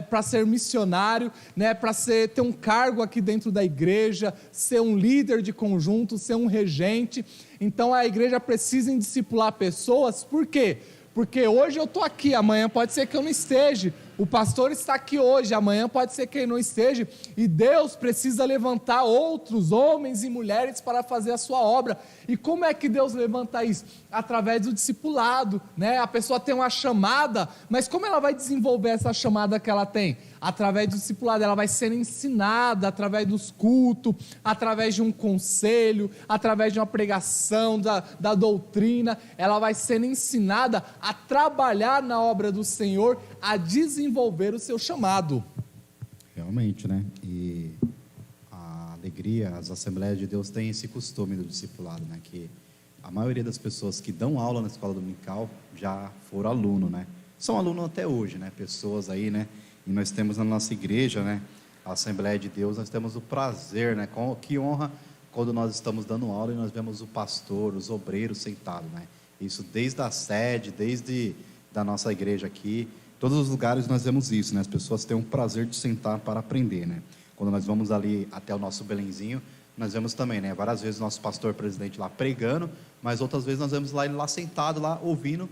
para ser missionário, né? Para ter um cargo aqui dentro da igreja, ser um líder de conjunto, ser um regente. Então a igreja precisa discipular pessoas, por quê? Porque hoje eu estou aqui, amanhã pode ser que eu não esteja, O pastor está aqui hoje, amanhã pode ser que ele não esteja, e Deus precisa levantar outros homens e mulheres para fazer a sua obra. E como é que Deus levanta isso? Através do discipulado, né? A pessoa tem uma chamada, mas como ela vai desenvolver essa chamada que ela tem? Através do discipulado, ela vai ser ensinada através dos cultos, através de um conselho, através de uma pregação da doutrina. Ela vai ser ensinada a trabalhar na obra do Senhor, a desenvolver o seu chamado. Realmente, né? E a alegria, as Assembleias de Deus têm esse costume do discipulado, né? Que a maioria das pessoas que dão aula na escola dominical já foram aluno, né? São alunos até hoje, né? Pessoas aí, né? E nós temos na nossa igreja, né? A Assembleia de Deus, nós temos o prazer, né? Que honra quando nós estamos dando aula e nós vemos o pastor, os obreiros sentados, né? Isso desde a sede, desde da nossa igreja aqui, todos os lugares nós vemos isso, né? As pessoas têm um prazer de sentar para aprender, né? Quando nós vamos ali até o nosso Belenzinho, nós vemos também, né? Várias vezes o nosso pastor presidente lá pregando, mas outras vezes nós vemos lá ele lá sentado, lá ouvindo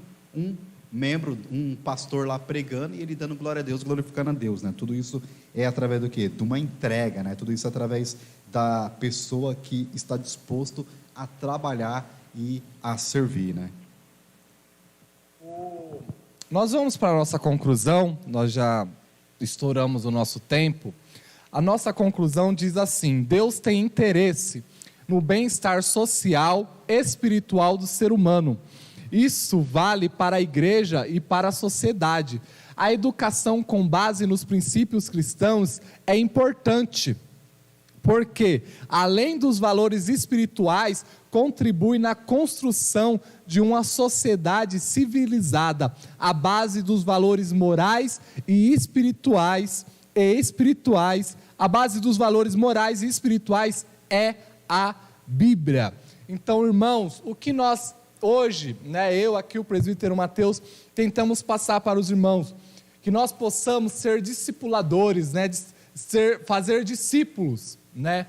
um pastor lá pregando e ele dando glória a Deus, glorificando a Deus, né? Tudo isso é através do quê? De uma entrega, né? Tudo isso é através da pessoa que está disposto a trabalhar e a servir, né? Nós vamos para a nossa conclusão, nós já estouramos o nosso tempo. A nossa conclusão diz assim: Deus tem interesse no bem-estar social, espiritual do ser humano. Isso vale para a igreja e para a sociedade. A educação com base nos princípios cristãos é importante, porque, além dos valores espirituais, contribui na construção de uma sociedade civilizada, à base dos valores morais e espirituais, a base dos valores morais e espirituais é a Bíblia. Então, irmãos, o que nós hoje, né, eu aqui, o presbítero Mateus, tentamos passar para os irmãos, que nós possamos ser discipuladores, né, fazer discípulos, né?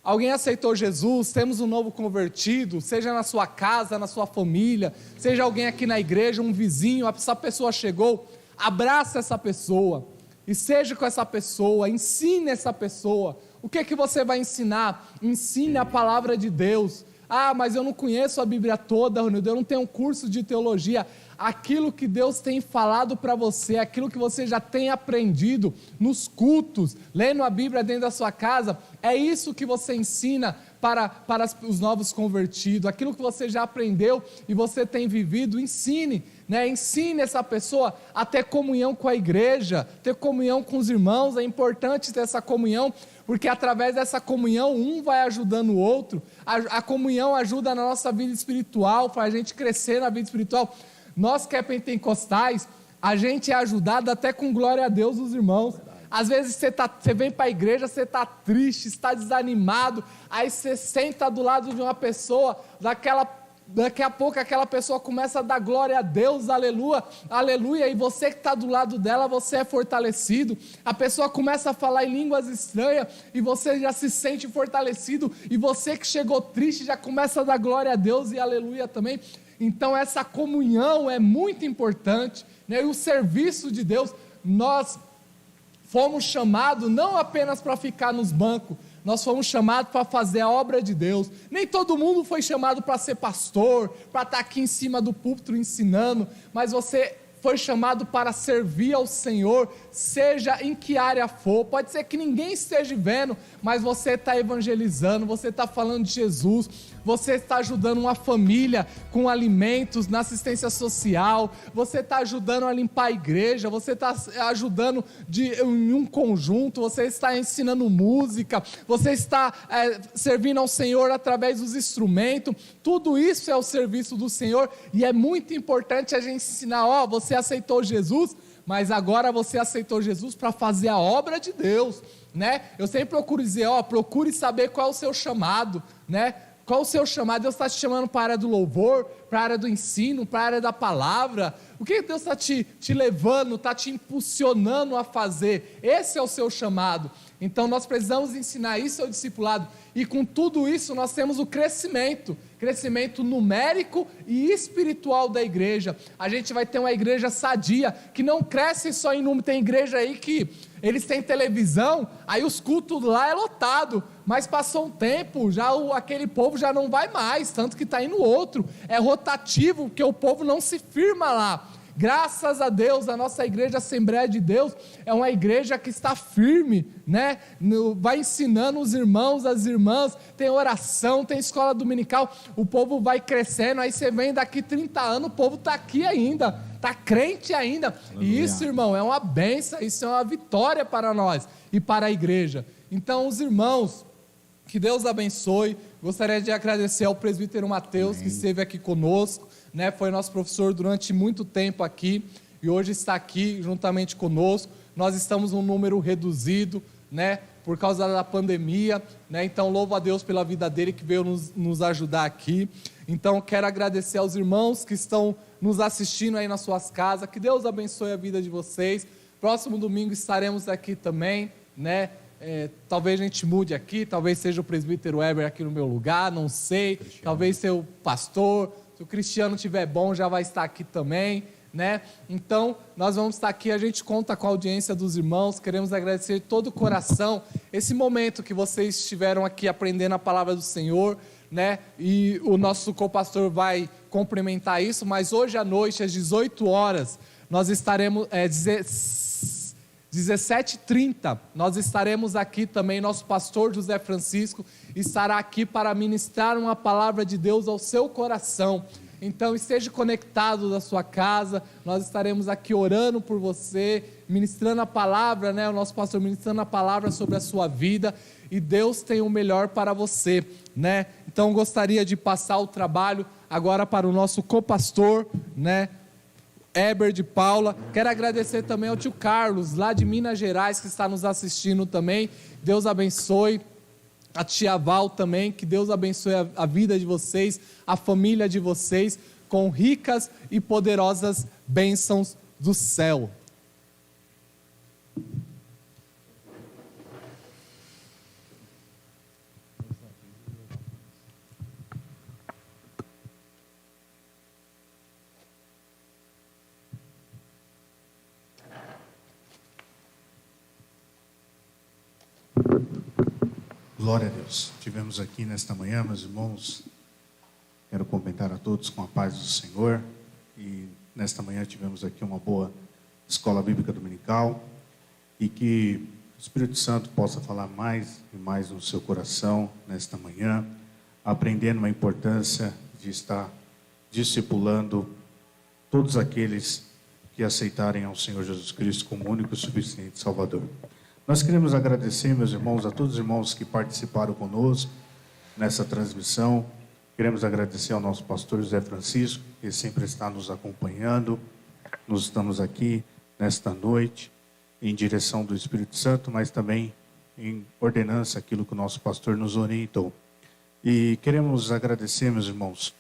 Alguém aceitou Jesus, temos um novo convertido, seja na sua casa, na sua família, seja alguém aqui na igreja, um vizinho, essa pessoa chegou, abraça essa pessoa, e seja com essa pessoa, ensine essa pessoa. O que é que você vai ensinar? Ensine a palavra de Deus. Ah, mas eu não conheço a Bíblia toda, Ronildo, eu não tenho um curso de teologia. Aquilo que Deus tem falado para você, aquilo que você já tem aprendido nos cultos, lendo a Bíblia dentro da sua casa, é isso que você ensina para os novos convertidos. Aquilo que você já aprendeu e você tem vivido, ensine, né? Ensine essa pessoa a ter comunhão com a igreja, ter comunhão com os irmãos. É importante ter essa comunhão, porque através dessa comunhão um vai ajudando o outro. A comunhão ajuda na nossa vida espiritual, faz a gente crescer na vida espiritual. Nós que é pentecostais, a gente é ajudado até com glória a Deus dos irmãos. Às vezes você vem para a igreja, você está triste, está desanimado, aí você senta do lado de uma pessoa, daqui a pouco aquela pessoa começa a dar glória a Deus, aleluia, aleluia, e você que está do lado dela, você é fortalecido. A pessoa começa a falar em línguas estranhas e você já se sente fortalecido, e você que chegou triste já começa a dar glória a Deus e aleluia também. Então essa comunhão é muito importante, né? E o serviço de Deus, nós fomos chamados não apenas para ficar nos bancos, nós fomos chamados para fazer a obra de Deus. Nem todo mundo foi chamado para ser pastor, para estar aqui em cima do púlpito ensinando, mas você foi chamado para servir ao Senhor, seja em que área for. Pode ser que ninguém esteja vendo, mas você está evangelizando, você está falando de Jesus, você está ajudando uma família com alimentos, na assistência social, você está ajudando a limpar a igreja, você está ajudando em um conjunto, você está ensinando música, você está servindo ao Senhor através dos instrumentos. Tudo isso é o serviço do Senhor, e é muito importante a gente ensinar: você aceitou Jesus, mas agora você aceitou Jesus para fazer a obra de Deus, né? Eu sempre procuro dizer: procure saber qual é o seu chamado, né? Qual o seu chamado? Deus está te chamando para a área do louvor, para a área do ensino, para a área da palavra. O que Deus está te levando, está te impulsionando a fazer? Esse é o seu chamado. Então nós precisamos ensinar isso ao discipulado. E com tudo isso nós temos o crescimento numérico e espiritual da igreja. A gente vai ter uma igreja sadia, que não cresce só em número. Tem igreja aí que eles têm televisão, aí os cultos lá é lotado, mas passou um tempo, aquele povo já não vai mais, tanto que está indo outro, é rotativo, porque o povo não se firma lá. Graças a Deus, a nossa igreja Assembleia de Deus é uma igreja que está firme, né? Vai ensinando os irmãos, as irmãs, tem oração, tem escola dominical, o povo vai crescendo, aí você vem daqui 30 anos, o povo está aqui ainda, está crente ainda. Aleluia. E isso, irmão, é uma bênção, isso é uma vitória para nós e para a igreja. Então, os irmãos, que Deus abençoe. Gostaria de agradecer ao presbítero Mateus, que esteve aqui conosco, né? Foi nosso professor durante muito tempo aqui e hoje está aqui juntamente conosco. Nós estamos num número reduzido, né? Por causa da pandemia, né? Então louvo a Deus pela vida dele que veio nos ajudar aqui. Então quero agradecer aos irmãos que estão nos assistindo aí nas suas casas. Que Deus abençoe a vida de vocês. Próximo domingo estaremos aqui também, né? Talvez a gente mude aqui, talvez seja o presbítero Weber aqui no meu lugar, não sei, Cristiano. Talvez ser o pastor, se o Cristiano estiver bom já vai estar aqui também, né? Então nós vamos estar aqui, a gente conta com a audiência dos irmãos, queremos agradecer de todo o coração esse momento que vocês estiveram aqui aprendendo a palavra do Senhor, né? E o nosso co-pastor vai complementar isso, mas hoje à noite às 18 horas nós estaremos 17h30, nós estaremos aqui também, nosso pastor José Francisco estará aqui para ministrar uma palavra de Deus ao seu coração. Então esteja conectado da sua casa, nós estaremos aqui orando por você, ministrando a palavra, né? O nosso pastor ministrando a palavra sobre a sua vida, e Deus tem o melhor para você, né? Então gostaria de passar o trabalho agora para o nosso co-pastor, né? Heber de Paula. Quero agradecer também ao tio Carlos, lá de Minas Gerais, que está nos assistindo também. Deus abençoe. A tia Val também, que Deus abençoe a vida de vocês, a família de vocês, com ricas e poderosas bênçãos do céu. Glória a Deus. Tivemos aqui nesta manhã, meus irmãos, quero cumprimentar a todos com a paz do Senhor. E nesta manhã tivemos aqui uma boa escola bíblica dominical e que o Espírito Santo possa falar mais e mais no seu coração nesta manhã, aprendendo a importância de estar discipulando todos aqueles que aceitarem ao Senhor Jesus Cristo como único e suficiente Salvador. Nós queremos agradecer, meus irmãos, a todos os irmãos que participaram conosco nessa transmissão. Queremos agradecer ao nosso pastor José Francisco, que sempre está nos acompanhando. Nós estamos aqui nesta noite em direção do Espírito Santo, mas também em ordenança aquilo que o nosso pastor nos orientou. E queremos agradecer, meus irmãos,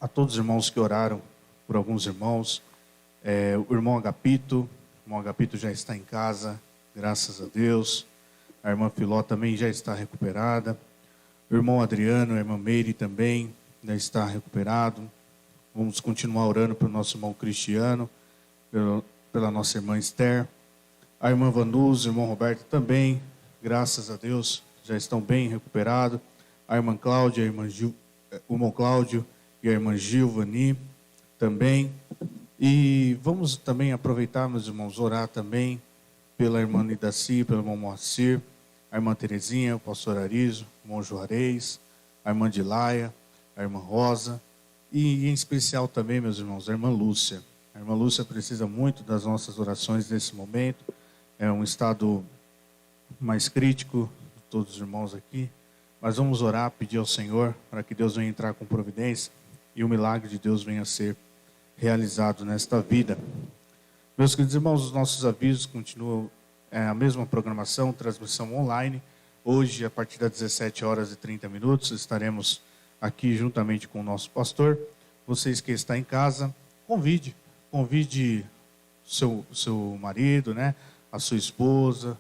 a todos os irmãos que oraram por alguns irmãos. O irmão Agapito já está em casa, graças a Deus. A irmã Filó também já está recuperada. O irmão Adriano, a irmã Meire também já está recuperado. Vamos continuar orando pelo nosso irmão Cristiano, pela nossa irmã Esther. A irmã Vanusa, o irmão Roberto também, graças a Deus, já estão bem recuperados. A irmã Cláudia, o irmão Cláudio e a irmã Gilvani também. E vamos também aproveitar, meus irmãos, orar também pela irmã Nidaci, pelo irmão Moacir, a irmã Terezinha, o pastor Arizo, o irmão Juarez, a irmã Dilaia, a irmã Rosa, e em especial também, meus irmãos, a irmã Lúcia. A irmã Lúcia precisa muito das nossas orações nesse momento, é um estado mais crítico de todos os irmãos aqui, mas vamos orar, pedir ao Senhor para que Deus venha entrar com providência e o milagre de Deus venha a ser realizado nesta vida. Meus queridos irmãos, os nossos avisos continuam a mesma programação, transmissão online. Hoje, a partir das 17h30, estaremos aqui juntamente com o nosso pastor. Vocês que estão em casa, convide seu marido, né, a sua esposa,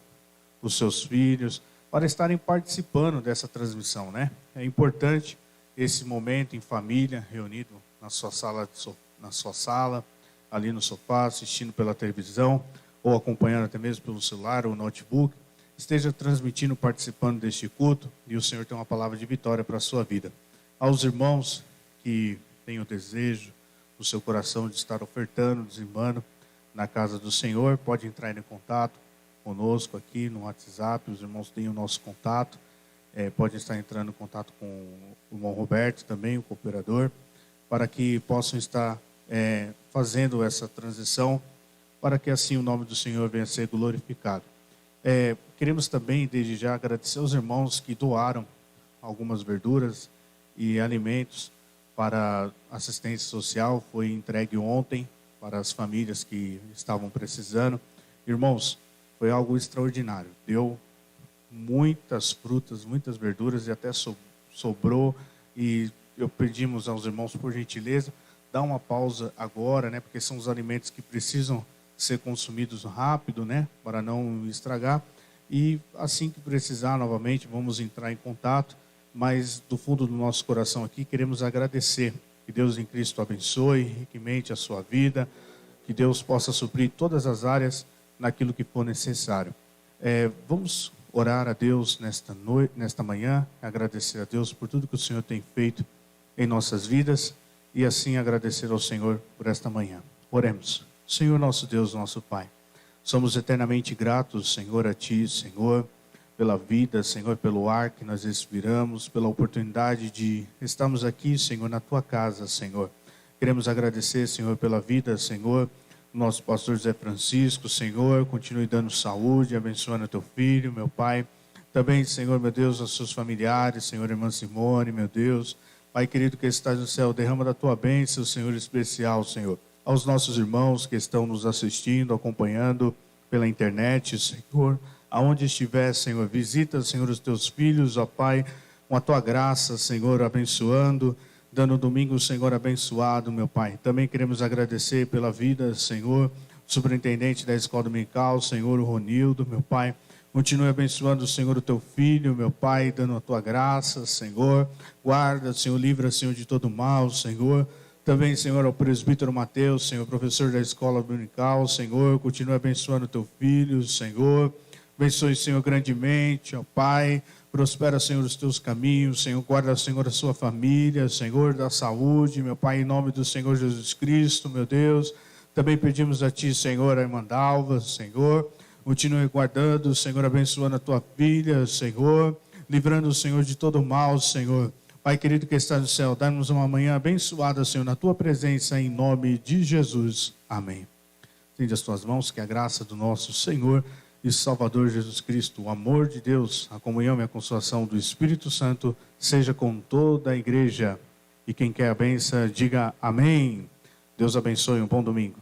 os seus filhos, para estarem participando dessa transmissão, né? É importante esse momento em família, reunido na sua sala, ali no sofá, assistindo pela televisão, ou acompanhando até mesmo pelo celular ou notebook, esteja transmitindo, participando deste culto, e o Senhor tem uma palavra de vitória para a sua vida. Aos irmãos que têm o desejo no seu coração de estar ofertando, dizimando na casa do Senhor, pode entrar em contato conosco aqui no WhatsApp, os irmãos têm o nosso contato, pode estar entrando em contato com o irmão Roberto também, o cooperador, para que possam estar fazendo essa transição, para que assim o nome do Senhor venha a ser glorificado. Queremos também, desde já, agradecer aos irmãos que doaram algumas verduras e alimentos para assistência social. Foi entregue ontem para as famílias que estavam precisando. Irmãos, foi algo extraordinário. Deu muitas frutas, muitas verduras e até sobrou. E pedimos aos irmãos, por gentileza, dar uma pausa agora, né? Porque são os alimentos que precisam ser consumidos rápido, né? Para não estragar. E assim que precisar novamente, vamos entrar em contato. Mas do fundo do nosso coração aqui, queremos agradecer. Que Deus em Cristo abençoe riquamente a sua vida. Que Deus possa suprir todas as áreas naquilo que for necessário. Vamos orar a Deus nesta manhã, agradecer a Deus por tudo que o Senhor tem feito em nossas vidas e assim agradecer ao Senhor por esta manhã. Oremos. Senhor nosso Deus, nosso Pai, somos eternamente gratos, Senhor, a Ti, Senhor, pela vida, Senhor, pelo ar que nós respiramos, pela oportunidade de estarmos aqui, Senhor, na Tua casa, Senhor. Queremos agradecer, Senhor, pela vida, Senhor, nosso pastor Zé Francisco, Senhor, continue dando saúde, abençoando teu filho, meu Pai. Também, Senhor, meu Deus, aos seus familiares, Senhor, irmã Simone, meu Deus. Pai querido que estás no céu, derrama da tua bênção, Senhor, especial, Senhor. Aos nossos irmãos que estão nos assistindo, acompanhando pela internet, Senhor, aonde estiver, Senhor, visita, Senhor, os teus filhos, ó Pai, com a tua graça, Senhor, abençoando, dando um domingo, Senhor, abençoado, meu Pai. Também queremos agradecer pela vida, Senhor, superintendente da escola dominical, Senhor, o Ronildo, meu Pai. Continue abençoando, Senhor, o teu filho, meu Pai, dando a tua graça, Senhor. Guarda, Senhor, livra, Senhor, de todo mal, Senhor. Também, Senhor, ao presbítero Mateus, Senhor, professor da escola dominical, Senhor. Continue abençoando o teu filho, Senhor. Abençoe, Senhor, grandemente, ó Pai. Prospera, Senhor, os teus caminhos, Senhor. Guarda, Senhor, a sua família, Senhor, da saúde, meu Pai, em nome do Senhor Jesus Cristo, meu Deus. Também pedimos a Ti, Senhor, a irmã Dalva, Senhor. Continue guardando, Senhor, abençoando a Tua filha, Senhor. Livrando o Senhor de todo mal, Senhor. Pai querido que está no céu, dá-nos uma manhã abençoada, Senhor, na Tua presença, em nome de Jesus. Amém. Estende as Tuas mãos, que a graça do nosso Senhor e Salvador Jesus Cristo, o amor de Deus, a comunhão e a consolação do Espírito Santo, seja com toda a igreja. E quem quer a bênção, diga amém. Deus abençoe, um bom domingo.